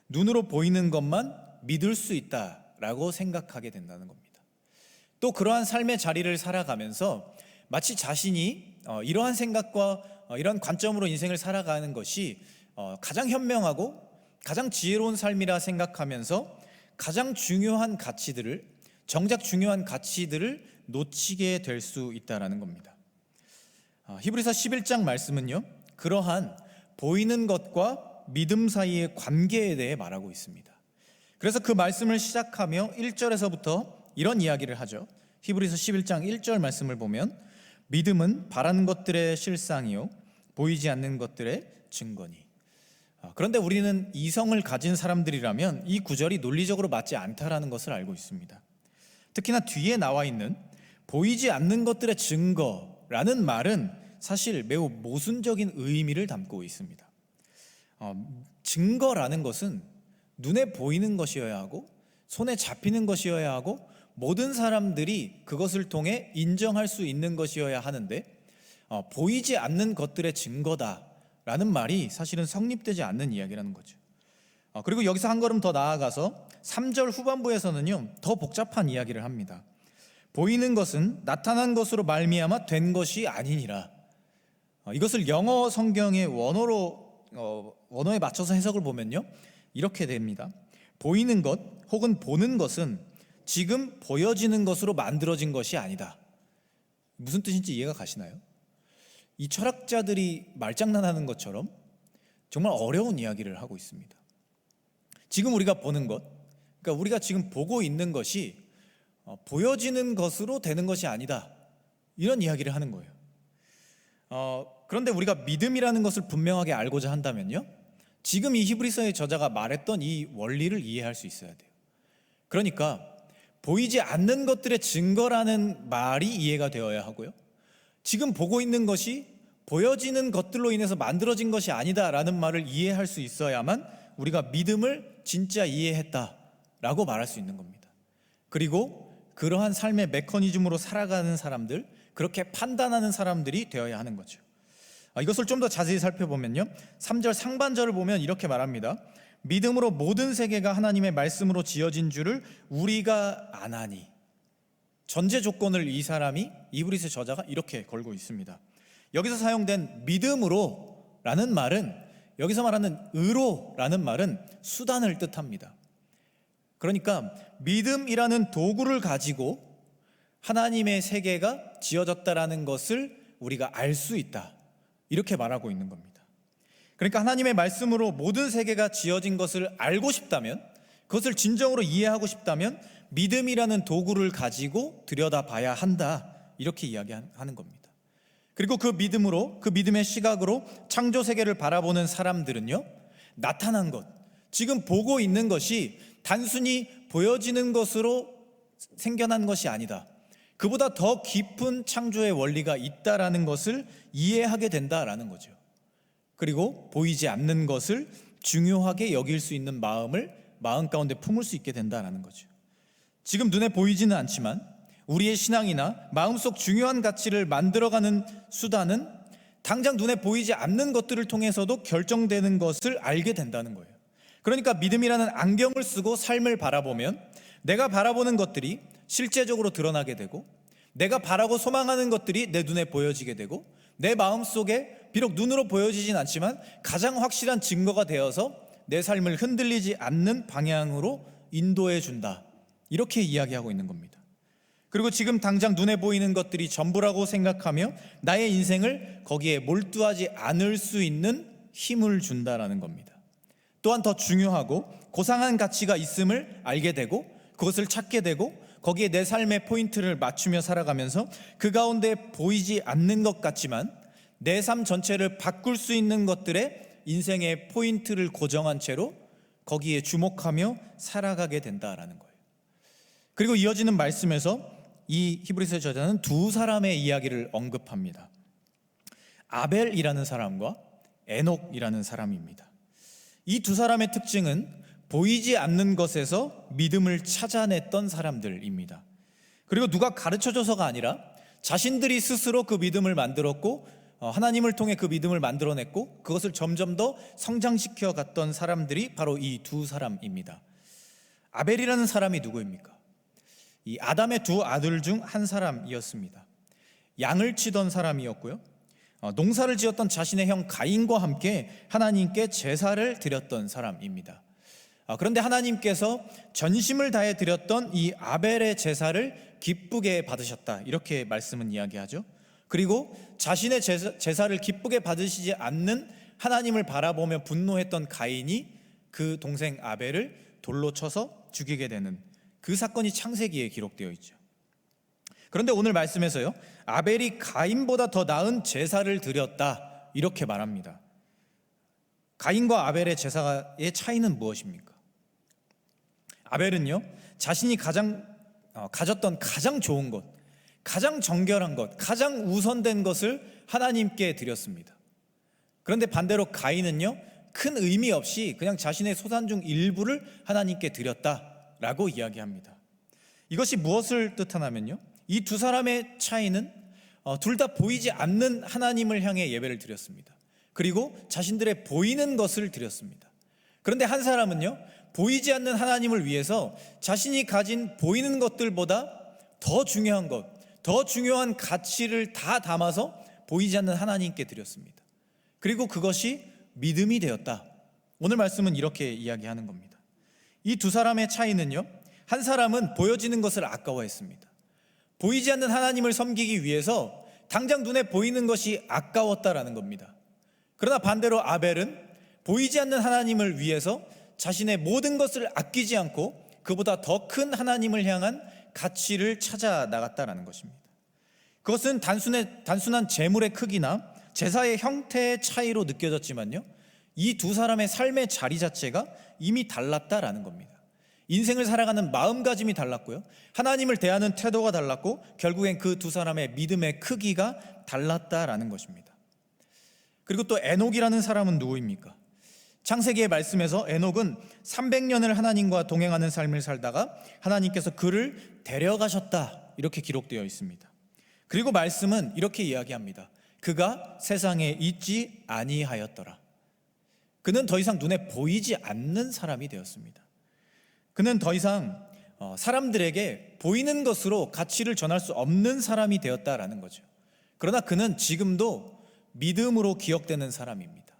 S1: 눈으로 보이는 것만 믿을 수 있다라고 생각하게 된다는 겁니다. 또 그러한 삶의 자리를 살아가면서 마치 자신이 이러한 생각과 이러한 관점으로 인생을 살아가는 것이 가장 현명하고 가장 지혜로운 삶이라 생각하면서 가장 중요한 가치들을, 정작 중요한 가치들을 놓치게 될 수 있다는 겁니다. 히브리서 11장 말씀은요, 그러한 보이는 것과 믿음 사이의 관계에 대해 말하고 있습니다. 그래서 그 말씀을 시작하며 1절에서부터 이런 이야기를 하죠. 히브리서 11장 1절 말씀을 보면 믿음은 바라는 것들의 실상이요 보이지 않는 것들의 증거니. 그런데 우리는 이성을 가진 사람들이라면 이 구절이 논리적으로 맞지 않다라는 것을 알고 있습니다. 특히나 뒤에 나와 있는 보이지 않는 것들의 증거라는 말은 사실 매우 모순적인 의미를 담고 있습니다. 증거라는 것은 눈에 보이는 것이어야 하고 손에 잡히는 것이어야 하고 모든 사람들이 그것을 통해 인정할 수 있는 것이어야 하는데 보이지 않는 것들의 증거다라는 말이 사실은 성립되지 않는 이야기라는 거죠. 그리고 여기서 한 걸음 더 나아가서 3절 후반부에서는요, 더 복잡한 이야기를 합니다. 보이는 것은 나타난 것으로 말미암아 된 것이 아니니라. 이것을 영어 성경의 원어에 맞춰서 해석을 보면요, 이렇게 됩니다. 보이는 것 혹은 보는 것은 지금 보여지는 것으로 만들어진 것이 아니다. 무슨 뜻인지 이해가 가시나요? 이 철학자들이 말장난하는 것처럼 정말 어려운 이야기를 하고 있습니다. 지금 우리가 보는 것, 그러니까 우리가 지금 보고 있는 것이 보여지는 것으로 되는 것이 아니다, 이런 이야기를 하는 거예요. 그런데 우리가 믿음이라는 것을 분명하게 알고자 한다면요, 지금 이 히브리서의 저자가 말했던 이 원리를 이해할 수 있어야 돼요. 그러니까 보이지 않는 것들의 증거라는 말이 이해가 되어야 하고요, 지금 보고 있는 것이 보여지는 것들로 인해서 만들어진 것이 아니다라는 말을 이해할 수 있어야만 우리가 믿음을 진짜 이해했다라고 말할 수 있는 겁니다. 그리고 그러한 삶의 메커니즘으로 살아가는 사람들, 그렇게 판단하는 사람들이 되어야 하는 거죠. 이것을 좀 더 자세히 살펴보면요, 3절 상반절을 보면 이렇게 말합니다. 믿음으로 모든 세계가 하나님의 말씀으로 지어진 줄을 우리가 아나니. 전제 조건을 이 사람이, 이브리스 저자가 이렇게 걸고 있습니다. 여기서 사용된 믿음으로라는 말은, 여기서 말하는 의로라는 말은 수단을 뜻합니다. 그러니까 믿음이라는 도구를 가지고 하나님의 세계가 지어졌다라는 것을 우리가 알 수 있다, 이렇게 말하고 있는 겁니다. 그러니까 하나님의 말씀으로 모든 세계가 지어진 것을 알고 싶다면, 그것을 진정으로 이해하고 싶다면 믿음이라는 도구를 가지고 들여다봐야 한다, 이렇게 이야기하는 겁니다. 그리고 그 믿음으로, 그 믿음의 시각으로 창조 세계를 바라보는 사람들은요, 나타난 것, 지금 보고 있는 것이 단순히 보여지는 것으로 생겨난 것이 아니다, 그보다 더 깊은 창조의 원리가 있다라는 것을 이해하게 된다라는 거죠. 그리고 보이지 않는 것을 중요하게 여길 수 있는 마음을 마음 가운데 품을 수 있게 된다라는 거죠. 지금 눈에 보이지는 않지만 우리의 신앙이나 마음속 중요한 가치를 만들어가는 수단은 당장 눈에 보이지 않는 것들을 통해서도 결정되는 것을 알게 된다는 거예요. 그러니까 믿음이라는 안경을 쓰고 삶을 바라보면 내가 바라보는 것들이 실제적으로 드러나게 되고, 내가 바라고 소망하는 것들이 내 눈에 보여지게 되고, 내 마음속에 비록 눈으로 보여지진 않지만 가장 확실한 증거가 되어서 내 삶을 흔들리지 않는 방향으로 인도해 준다, 이렇게 이야기하고 있는 겁니다. 그리고 지금 당장 눈에 보이는 것들이 전부라고 생각하며 나의 인생을 거기에 몰두하지 않을 수 있는 힘을 준다라는 겁니다. 또한 더 중요하고 고상한 가치가 있음을 알게 되고 그것을 찾게 되고 거기에 내 삶의 포인트를 맞추며 살아가면서 그 가운데 보이지 않는 것 같지만 내 삶 전체를 바꿀 수 있는 것들의 인생의 포인트를 고정한 채로 거기에 주목하며 살아가게 된다라는 거예요. 그리고 이어지는 말씀에서 이 히브리서 저자는 두 사람의 이야기를 언급합니다. 아벨이라는 사람과 에녹이라는 사람입니다. 이 두 사람의 특징은 보이지 않는 것에서 믿음을 찾아냈던 사람들입니다. 그리고 누가 가르쳐줘서가 아니라 자신들이 스스로 그 믿음을 만들었고 하나님을 통해 그 믿음을 만들어냈고 그것을 점점 더 성장시켜 갔던 사람들이 바로 이 두 사람입니다. 아벨이라는 사람이 누구입니까? 이 아담의 두 아들 중 한 사람이었습니다. 양을 치던 사람이었고요, 농사를 지었던 자신의 형 가인과 함께 하나님께 제사를 드렸던 사람입니다. 그런데 하나님께서 전심을 다해 드렸던 이 아벨의 제사를 기쁘게 받으셨다, 이렇게 말씀은 이야기하죠. 그리고 자신의 제사를 기쁘게 받으시지 않는 하나님을 바라보며 분노했던 가인이 그 동생 아벨을 돌로 쳐서 죽이게 되는 그 사건이 창세기에 기록되어 있죠. 그런데 오늘 말씀에서요, 아벨이 가인보다 더 나은 제사를 드렸다, 이렇게 말합니다. 가인과 아벨의 제사의 차이는 무엇입니까? 아벨은요, 자신이 가졌던 가장 좋은 것, 가장 정결한 것, 가장 우선된 것을 하나님께 드렸습니다. 그런데 반대로 가인은요, 큰 의미 없이 그냥 자신의 소산 중 일부를 하나님께 드렸다라고 이야기합니다. 이것이 무엇을 뜻하냐면요, 이 두 사람의 차이는 둘 다 보이지 않는 하나님을 향해 예배를 드렸습니다. 그리고 자신들의 보이는 것을 드렸습니다. 그런데 한 사람은요, 보이지 않는 하나님을 위해서 자신이 가진 보이는 것들보다 더 중요한 것, 더 중요한 가치를 다 담아서 보이지 않는 하나님께 드렸습니다. 그리고 그것이 믿음이 되었다. 오늘 말씀은 이렇게 이야기하는 겁니다. 이 두 사람의 차이는요, 한 사람은 보여지는 것을 아까워했습니다. 보이지 않는 하나님을 섬기기 위해서 당장 눈에 보이는 것이 아까웠다라는 겁니다. 그러나 반대로 아벨은 보이지 않는 하나님을 위해서 자신의 모든 것을 아끼지 않고 그보다 더 큰 하나님을 향한 가치를 찾아 나갔다라는 것입니다. 그것은 단순한 재물의 크기나 제사의 형태의 차이로 느껴졌지만요, 이 두 사람의 삶의 자리 자체가 이미 달랐다라는 겁니다. 인생을 살아가는 마음가짐이 달랐고요, 하나님을 대하는 태도가 달랐고, 결국엔 그 두 사람의 믿음의 크기가 달랐다라는 것입니다. 그리고 또 에녹이라는 사람은 누구입니까? 창세기의 말씀에서 에녹은 300년을 하나님과 동행하는 삶을 살다가 하나님께서 그를 데려가셨다, 이렇게 기록되어 있습니다. 그리고 말씀은 이렇게 이야기합니다. 그가 세상에 있지 아니하였더라. 그는 더 이상 눈에 보이지 않는 사람이 되었습니다. 그는 더 이상 사람들에게 보이는 것으로 가치를 전할 수 없는 사람이 되었다라는 거죠. 그러나 그는 지금도 믿음으로 기억되는 사람입니다.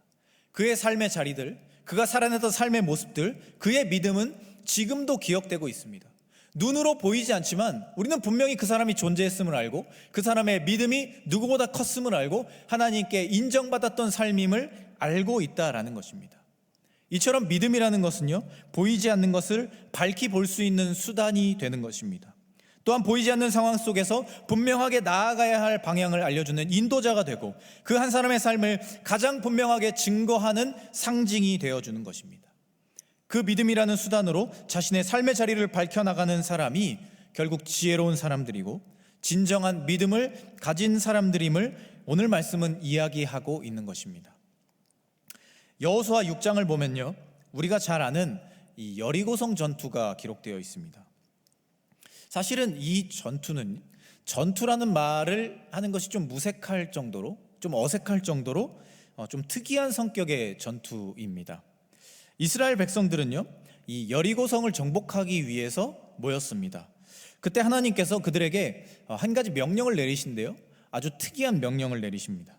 S1: 그의 삶의 자리들, 그가 살아냈던 삶의 모습들, 그의 믿음은 지금도 기억되고 있습니다. 눈으로 보이지 않지만 우리는 분명히 그 사람이 존재했음을 알고, 그 사람의 믿음이 누구보다 컸음을 알고, 하나님께 인정받았던 삶임을 알고 있다라는 것입니다. 이처럼 믿음이라는 것은요, 보이지 않는 것을 밝히 볼 수 있는 수단이 되는 것입니다. 또한 보이지 않는 상황 속에서 분명하게 나아가야 할 방향을 알려주는 인도자가 되고, 그 한 사람의 삶을 가장 분명하게 증거하는 상징이 되어주는 것입니다. 그 믿음이라는 수단으로 자신의 삶의 자리를 밝혀나가는 사람이 결국 지혜로운 사람들이고 진정한 믿음을 가진 사람들임을 오늘 말씀은 이야기하고 있는 것입니다. 여호수아 6장을 보면요, 우리가 잘 아는 이 여리고성 전투가 기록되어 있습니다. 사실은 이 전투는, 전투라는 말을 하는 것이 좀 무색할 정도로, 좀 어색할 정도로 좀 특이한 성격의 전투입니다. 이스라엘 백성들은요, 이 여리고성을 정복하기 위해서 모였습니다. 그때 하나님께서 그들에게 한 가지 명령을 내리신데요, 아주 특이한 명령을 내리십니다.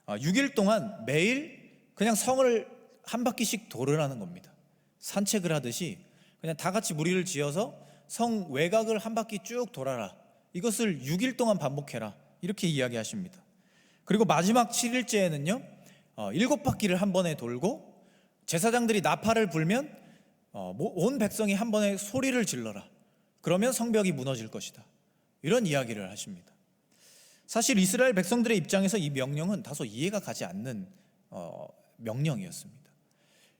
S1: 6일 동안 매일 그냥 성을 한 바퀴씩 돌으라는 겁니다. 산책을 하듯이 그냥 다 같이 무리를 지어서 성 외곽을 한 바퀴 쭉 돌아라. 이것을 6일 동안 반복해라. 이렇게 이야기하십니다. 그리고 마지막 7일째에는요, 7바퀴를 한 번에 돌고 제사장들이 나팔을 불면 온 백성이 한 번에 소리를 질러라. 그러면 성벽이 무너질 것이다. 이런 이야기를 하십니다. 사실 이스라엘 백성들의 입장에서 이 명령은 다소 이해가 가지 않는 명령이었습니다.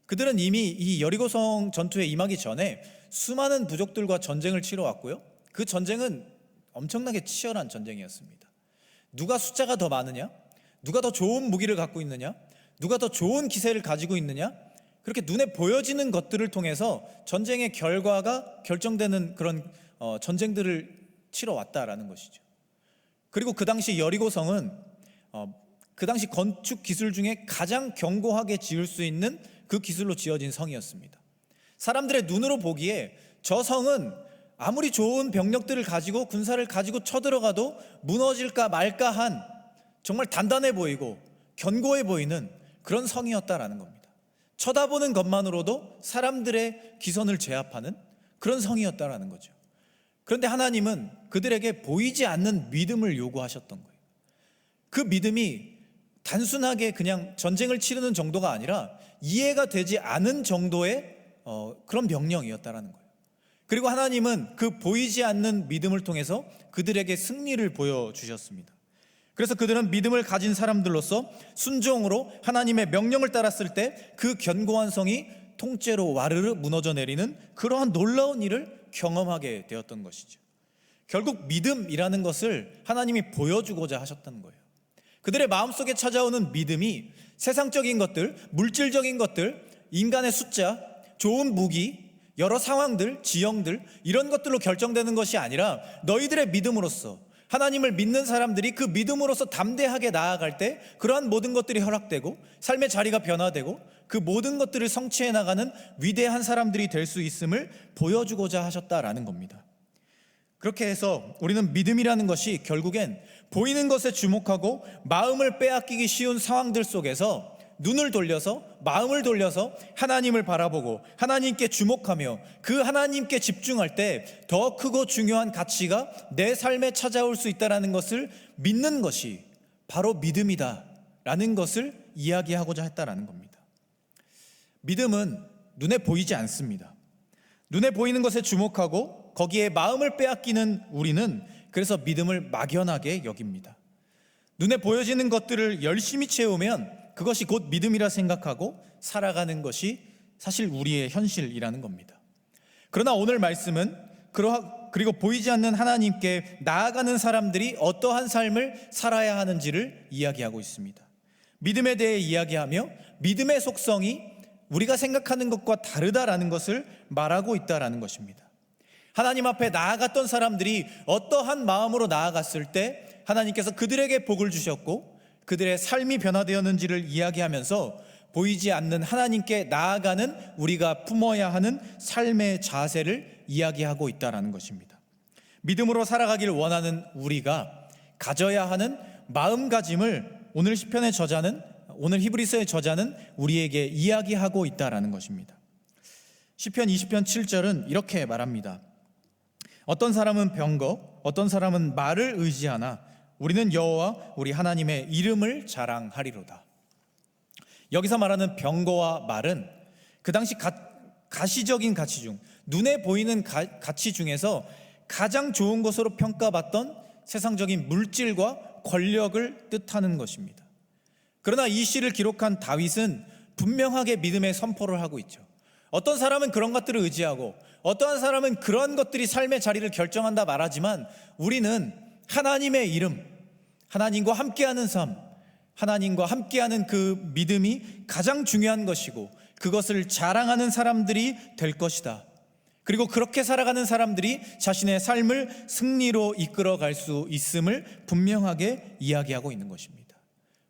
S1: 그들은 이미 이 여리고성 전투에 임하기 전에 수많은 부족들과 전쟁을 치러왔고요, 그 전쟁은 엄청나게 치열한 전쟁이었습니다. 누가 숫자가 더 많으냐, 누가 더 좋은 무기를 갖고 있느냐, 누가 더 좋은 기세를 가지고 있느냐, 그렇게 눈에 보여지는 것들을 통해서 전쟁의 결과가 결정되는 그런 전쟁들을 치러왔다라는 것이죠. 그리고 그 당시 여리고성은 그 당시 건축 기술 중에 가장 견고하게 지을 수 있는 그 기술로 지어진 성이었습니다. 사람들의 눈으로 보기에 저 성은 아무리 좋은 병력들을 가지고 군사를 가지고 쳐들어가도 무너질까 말까 한 정말 단단해 보이고 견고해 보이는 그런 성이었다라는 겁니다. 쳐다보는 것만으로도 사람들의 기선을 제압하는 그런 성이었다라는 거죠. 그런데 하나님은 그들에게 보이지 않는 믿음을 요구하셨던 거예요. 그 믿음이 단순하게 그냥 전쟁을 치르는 정도가 아니라 이해가 되지 않은 정도의 그런 명령이었다라는 거예요. 그리고 하나님은 그 보이지 않는 믿음을 통해서 그들에게 승리를 보여주셨습니다. 그래서 그들은 믿음을 가진 사람들로서 순종으로 하나님의 명령을 따랐을 때 그 견고한 성이 통째로 와르르 무너져 내리는 그러한 놀라운 일을 경험하게 되었던 것이죠. 결국 믿음이라는 것을 하나님이 보여주고자 하셨다는 거예요. 그들의 마음속에 찾아오는 믿음이 세상적인 것들, 물질적인 것들, 인간의 숫자, 좋은 무기, 여러 상황들, 지형들, 이런 것들로 결정되는 것이 아니라 너희들의 믿음으로써 하나님을 믿는 사람들이 그 믿음으로서 담대하게 나아갈 때 그러한 모든 것들이 허락되고 삶의 자리가 변화되고 그 모든 것들을 성취해 나가는 위대한 사람들이 될 수 있음을 보여주고자 하셨다라는 겁니다. 그렇게 해서 우리는 믿음이라는 것이 결국엔 보이는 것에 주목하고 마음을 빼앗기기 쉬운 상황들 속에서 눈을 돌려서 마음을 돌려서 하나님을 바라보고 하나님께 주목하며 그 하나님께 집중할 때 더 크고 중요한 가치가 내 삶에 찾아올 수 있다는 것을 믿는 것이 바로 믿음이다라는 것을 이야기하고자 했다라는 겁니다. 믿음은 눈에 보이지 않습니다. 눈에 보이는 것에 주목하고 거기에 마음을 빼앗기는 우리는 그래서 믿음을 막연하게 여깁니다. 눈에 보여지는 것들을 열심히 채우면 그것이 곧 믿음이라 생각하고 살아가는 것이 사실 우리의 현실이라는 겁니다. 그러나 오늘 말씀은 그리고 보이지 않는 하나님께 나아가는 사람들이 어떠한 삶을 살아야 하는지를 이야기하고 있습니다. 믿음에 대해 이야기하며 믿음의 속성이 우리가 생각하는 것과 다르다라는 것을 말하고 있다라는 것입니다. 하나님 앞에 나아갔던 사람들이 어떠한 마음으로 나아갔을 때 하나님께서 그들에게 복을 주셨고 그들의 삶이 변화되었는지를 이야기하면서 보이지 않는 하나님께 나아가는 우리가 품어야 하는 삶의 자세를 이야기하고 있다는 것입니다. 믿음으로 살아가길 원하는 우리가 가져야 하는 마음가짐을 오늘 시편의 저자는, 오늘 히브리서의 저자는 우리에게 이야기하고 있다는 것입니다. 시편 20편 7절은 이렇게 말합니다. 어떤 사람은 병거, 어떤 사람은 말을 의지하나 우리는 여호와 우리 하나님의 이름을 자랑하리로다. 여기서 말하는 병거와 말은 그 당시 가시적인 가치 중, 눈에 보이는 가치 중에서 가장 좋은 것으로 평가받던 세상적인 물질과 권력을 뜻하는 것입니다. 그러나 이 시를 기록한 다윗은 분명하게 믿음의 선포를 하고 있죠. 어떤 사람은 그런 것들을 의지하고 어떠한 사람은 그런 것들이 삶의 자리를 결정한다 말하지만 우리는 하나님의 이름, 하나님과 함께하는 삶, 하나님과 함께하는 그 믿음이 가장 중요한 것이고 그것을 자랑하는 사람들이 될 것이다. 그리고 그렇게 살아가는 사람들이 자신의 삶을 승리로 이끌어갈 수 있음을 분명하게 이야기하고 있는 것입니다.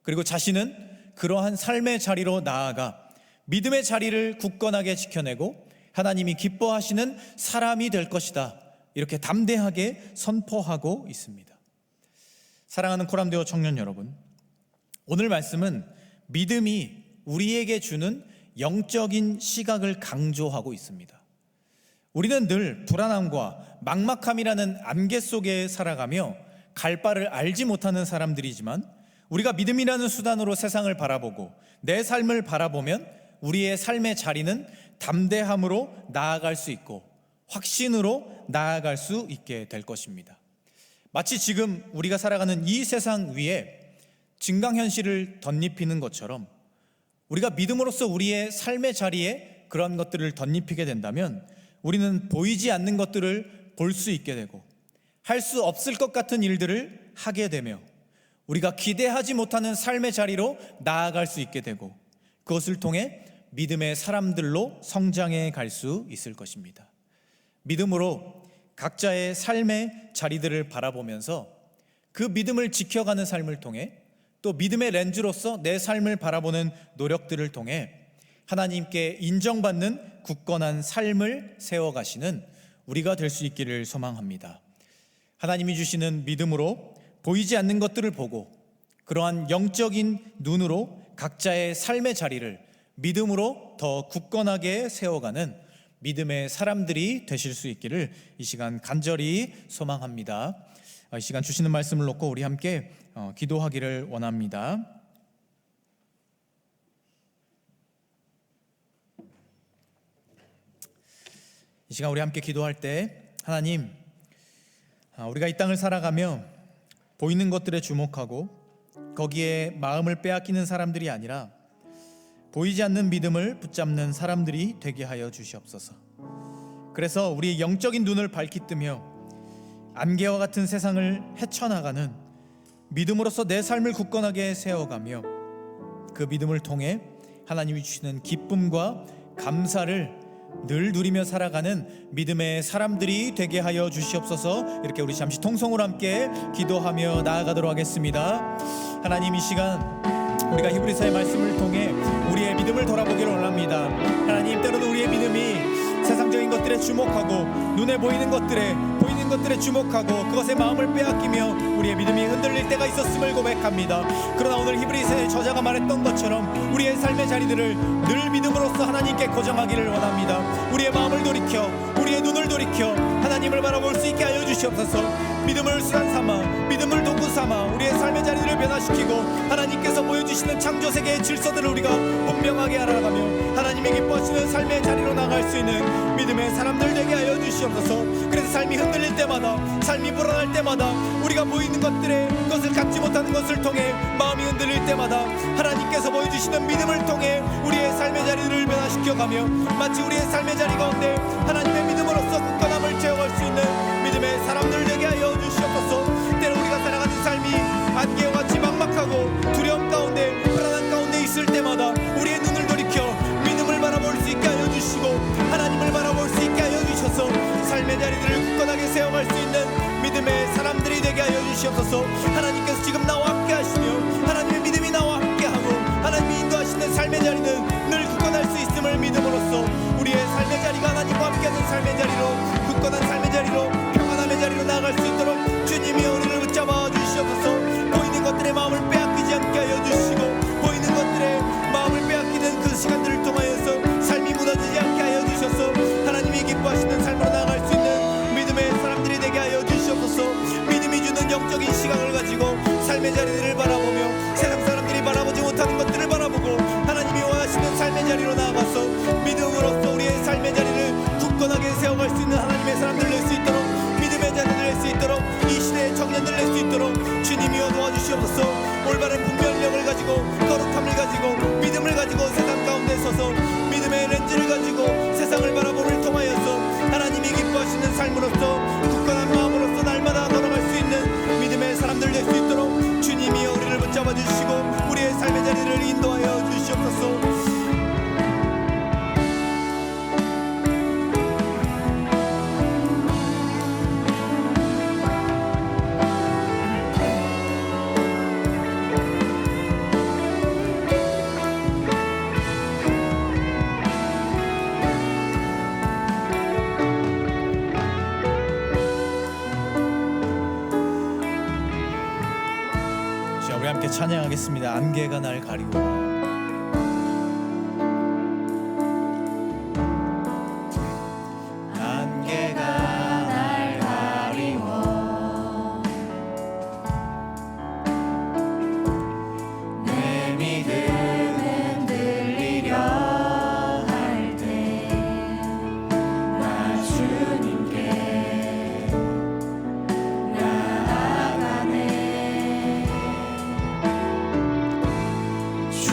S1: 그리고 자신은 그러한 삶의 자리로 나아가 믿음의 자리를 굳건하게 지켜내고 하나님이 기뻐하시는 사람이 될 것이다. 이렇게 담대하게 선포하고 있습니다. 사랑하는 코람데오 청년 여러분, 오늘 말씀은 믿음이 우리에게 주는 영적인 시각을 강조하고 있습니다. 우리는 늘 불안함과 막막함이라는 안개 속에 살아가며 갈 바를 알지 못하는 사람들이지만 우리가 믿음이라는 수단으로 세상을 바라보고 내 삶을 바라보면 우리의 삶의 자리는 담대함으로 나아갈 수 있고 확신으로 나아갈 수 있게 될 것입니다. 마치 지금 우리가 살아가는 이 세상 위에 증강현실을 덧입히는 것처럼 우리가 믿음으로써 우리의 삶의 자리에 그런 것들을 덧입히게 된다면 우리는 보이지 않는 것들을 볼 수 있게 되고 할 수 없을 것 같은 일들을 하게 되며 우리가 기대하지 못하는 삶의 자리로 나아갈 수 있게 되고 그것을 통해 믿음의 사람들로 성장해 갈 수 있을 것입니다. 믿음으로 각자의 삶의 자리들을 바라보면서 그 믿음을 지켜가는 삶을 통해 또 믿음의 렌즈로서 내 삶을 바라보는 노력들을 통해 하나님께 인정받는 굳건한 삶을 세워가시는 우리가 될 수 있기를 소망합니다. 하나님이 주시는 믿음으로 보이지 않는 것들을 보고 그러한 영적인 눈으로 각자의 삶의 자리를 믿음으로 더 굳건하게 세워가는 믿음의 사람들이 되실 수 있기를 이 시간 간절히 소망합니다. 이 시간 주시는 말씀을 놓고 우리 함께 기도하기를 원합니다. 이 시간 우리 함께 기도할 때 하나님, 우리가 이 땅을 살아가며 보이는 것들에 주목하고 거기에 마음을 빼앗기는 사람들이 아니라 보이지 않는 믿음을 붙잡는 사람들이 되게 하여 주시옵소서. 그래서 우리의 영적인 눈을 밝히 뜨며 안개와 같은 세상을 헤쳐나가는 믿음으로써 내 삶을 굳건하게 세워가며 그 믿음을 통해 하나님이 주시는 기쁨과 감사를 늘 누리며 살아가는 믿음의 사람들이 되게 하여 주시옵소서. 이렇게 우리 잠시 통성으로 함께 기도하며 나아가도록 하겠습니다. 하나님, 이 시간 우리가 히브리서의 말씀을 통해 우리의 믿음을 돌아보기를 원합니다. 하나님, 때로는 우리의 믿음이 세상적인 것들에 주목하고 눈에 보이는 것들에 주목하고 그것에 마음을 빼앗기며 우리의 믿음이 흔들릴 때가 있었음을 고백합니다. 그러나 오늘 히브리서의 저자가 말했던 것처럼 우리의 삶의 자리들을 늘 믿음으로써 하나님께 고정하기를 원합니다. 우리의 마음을 돌이켜 우리의 눈을 돌이켜 하나님을 바라볼 수 있게 하여 주시옵소서. 믿음을 수단 삼아 믿음을 도구 삼아 우리의 삶의 자리들을 변화시키고 하나님께서 보여주시는 창조세계의 질서들을 우리가 분명하게 알아가며 하나님의 기뻐하시는 삶의 자리로 나갈 수 있는 믿음의 사람들 되게 하여 주시옵소서. 그래서 삶이 흔들릴 때마다 삶이 불안할 때마다 우리가 보이는 것들에 그것을 갖지 못하는 것을 통해 마음이 흔들릴 때마다 하나님께서 보여주시는 믿음을 통해 우리의 삶의 자리를 변화시켜가며 마치 우리의 삶의 자리 가운데 하나님의 믿음으로써 굳건함을 채워갈 수 있는 믿음의 사람들 되게 하여 주시옵소서. 때로 우리가 살아가는 삶이 안개와 같이 막막하고 두려움 가운데 불안한 가운데 있을 때마다 우리의 눈을 돌이켜 믿음을 바라볼 수 있게 하여 주시고 하나님을 바라볼 수 있게 하여 주셔서 삶의 자리들을 굳건하게 세워갈 수 있는 믿음의 사람들이 되게 하여 주시옵소서. 하나님께서 지금 나와 함께 하시며 하나님의 믿음이 나와 함께 하고 하나님이 인도하시는 삶의 자리는 늘 굳건할 수 있음을 믿음으로써 우리의 삶의 자리가 하나님과 함께하는 삶의 자리로 굳건한 삶의 자리로 평안함의 자리로 나아갈 수 있도록 주님이 우리를 붙잡아 주시옵소서. 보이는 것들의 마음을 빼앗기지 않게 하여 주시고 보이는 것들의 마음을 빼앗기는 그 시간들을 통하여서 삶이 무너지지 않게 하여 주셔서 하나님이 기뻐하시는 삶으로 나아갈 수 있는 믿음의 사람들이 되게 하여 주시옵소서. 믿음이 주는 영적인 시각을 가지고 삶의 자리들을 바라보며 세상 사람들이 바라보지 못하는 것들을 바라보고 하나님이 원하시는 삶의 자리로 나아가서 믿음으로써 우리의 삶의 자리를 굳건하게 세워갈 수 있는 하나님의 사람들 낼 수 있도록 믿음의 자리를 낼 수 있도록 이 시대의 청년들 낼 수 있도록 주님이여 도와주시옵소서. 올바른 분별력을 가지고 거룩함을 가지고 믿음을 가지고 세상 가운데 서서 믿음의 렌즈를 가지고 세상을 바라보를 통하여서 하나님이 기뻐하시는 삶으로서 굳건한 마음으로서 날마다 걸어갈 수 있는 믿음의 사람들 될 수 있도록 주님이여 우리를 붙잡아 주시고 우리의 삶의 자리를 인도하여 주시옵소서. 우리 함께 찬양하겠습니다. 안개가 날 가리워. 안개가 날 가리워 내 믿음 흔들리려 할 때 나 주님께 나아가네. 주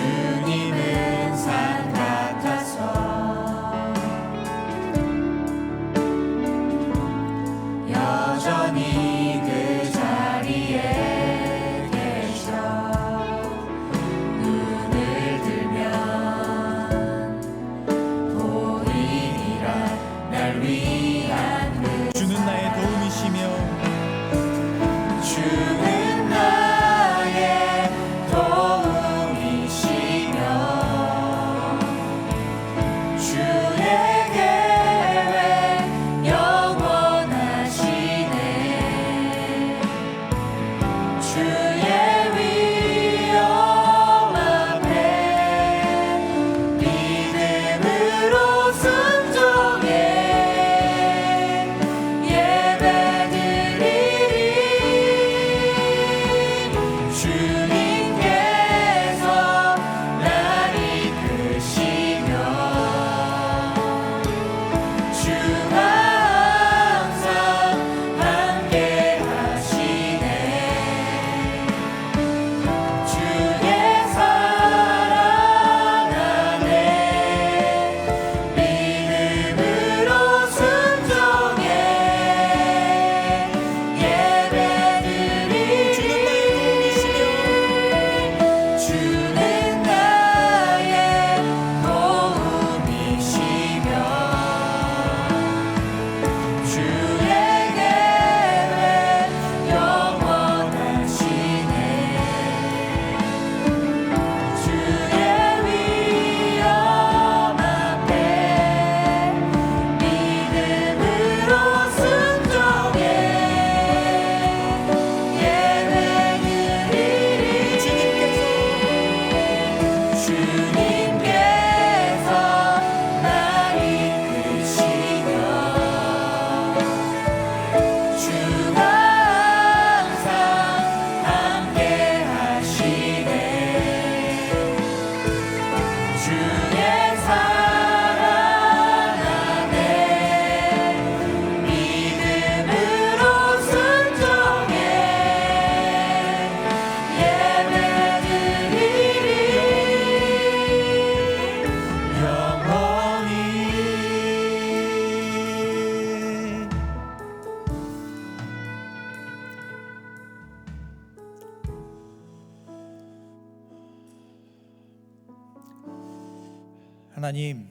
S1: 하나님,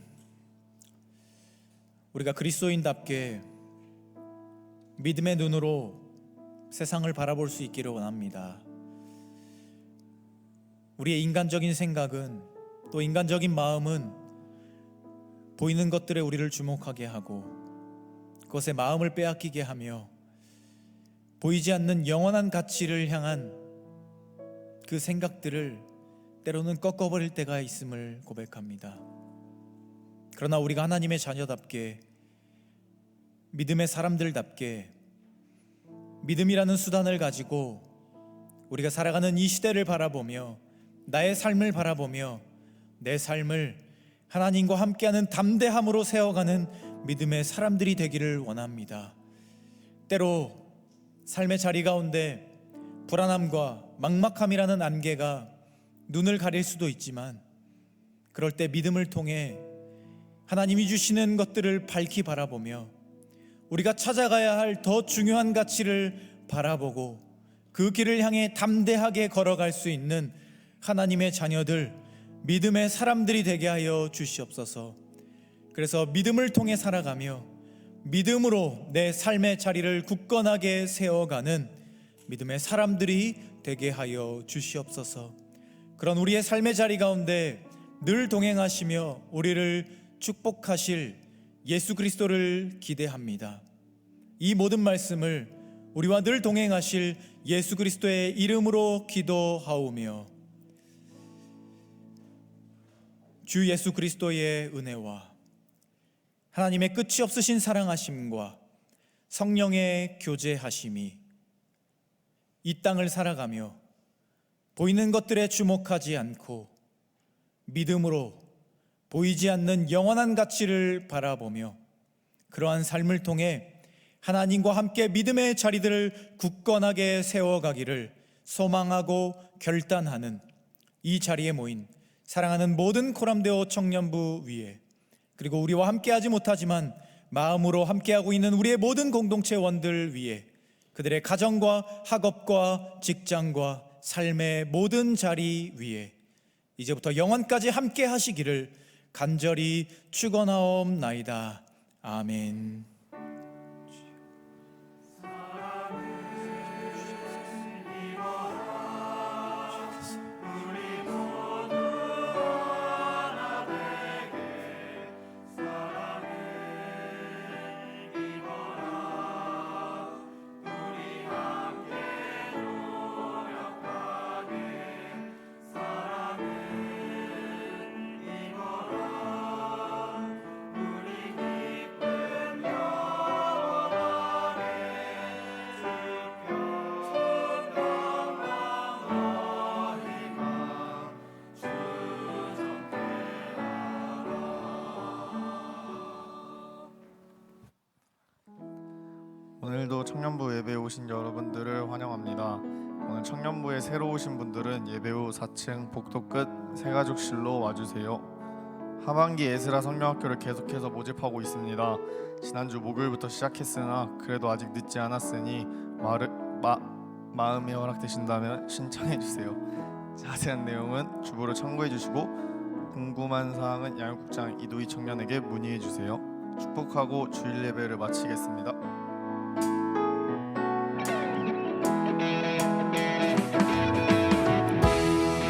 S1: 우리가 그리스도인답게 믿음의 눈으로 세상을 바라볼 수 있기를 원합니다. 우리의 인간적인 생각은, 또 인간적인 마음은 보이는 것들에 우리를 주목하게 하고 그것에 마음을 빼앗기게 하며 보이지 않는 영원한 가치를 향한 그 생각들을 때로는 꺾어버릴 때가 있음을 고백합니다. 그러나 우리가 하나님의 자녀답게, 믿음의 사람들답게 믿음이라는 수단을 가지고 우리가 살아가는 이 시대를 바라보며 나의 삶을 바라보며 내 삶을 하나님과 함께하는 담대함으로 세워가는 믿음의 사람들이 되기를 원합니다. 때로 삶의 자리 가운데 불안함과 막막함이라는 안개가 눈을 가릴 수도 있지만, 그럴 때 믿음을 통해 하나님이 주시는 것들을 밝히 바라보며 우리가 찾아가야 할 더 중요한 가치를 바라보고 그 길을 향해 담대하게 걸어갈 수 있는 하나님의 자녀들, 믿음의 사람들이 되게 하여 주시옵소서. 그래서 믿음을 통해 살아가며 믿음으로 내 삶의 자리를 굳건하게 세워가는 믿음의 사람들이 되게 하여 주시옵소서. 그런 우리의 삶의 자리 가운데 늘 동행하시며 우리를 축복하실 예수 그리스도를 기대합니다. 이 모든 말씀을 우리와 늘 동행하실 예수 그리스도의 이름으로 기도하오며, 주 예수 그리스도의 은혜와 하나님의 끝이 없으신 사랑하심과 성령의 교제하심이 이 땅을 살아가며 보이는 것들에 주목하지 않고 믿음으로 보이지 않는 영원한 가치를 바라보며 그러한 삶을 통해 하나님과 함께 믿음의 자리들을 굳건하게 세워가기를 소망하고 결단하는 이 자리에 모인 사랑하는 모든 코람데오 청년부 위에, 그리고 우리와 함께하지 못하지만 마음으로 함께하고 있는 우리의 모든 공동체원들 위에, 그들의 가정과 학업과 직장과 삶의 모든 자리 위에 이제부터 영원까지 함께 하시기를 간절히 축원하옵나이다. 아멘.
S6: 오늘도 청년부 예배에 오신 여러분들을 환영합니다. 오늘 청년부에 새로 오신 분들은 예배 후 4층 복도 끝 새가족실로 와주세요. 하반기 에스라 성령학교를 계속해서 모집하고 있습니다. 지난주 목요일부터 시작했으나 그래도 아직 늦지 않았으니 마음이 허락되신다면 신청해주세요. 자세한 내용은 주보를 참고해주시고 궁금한 사항은 양육국장 이도희 청년에게 문의해주세요. 축복하고 주일 예배를 마치겠습니다.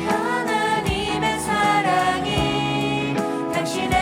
S3: 하나님의 사랑이 당신의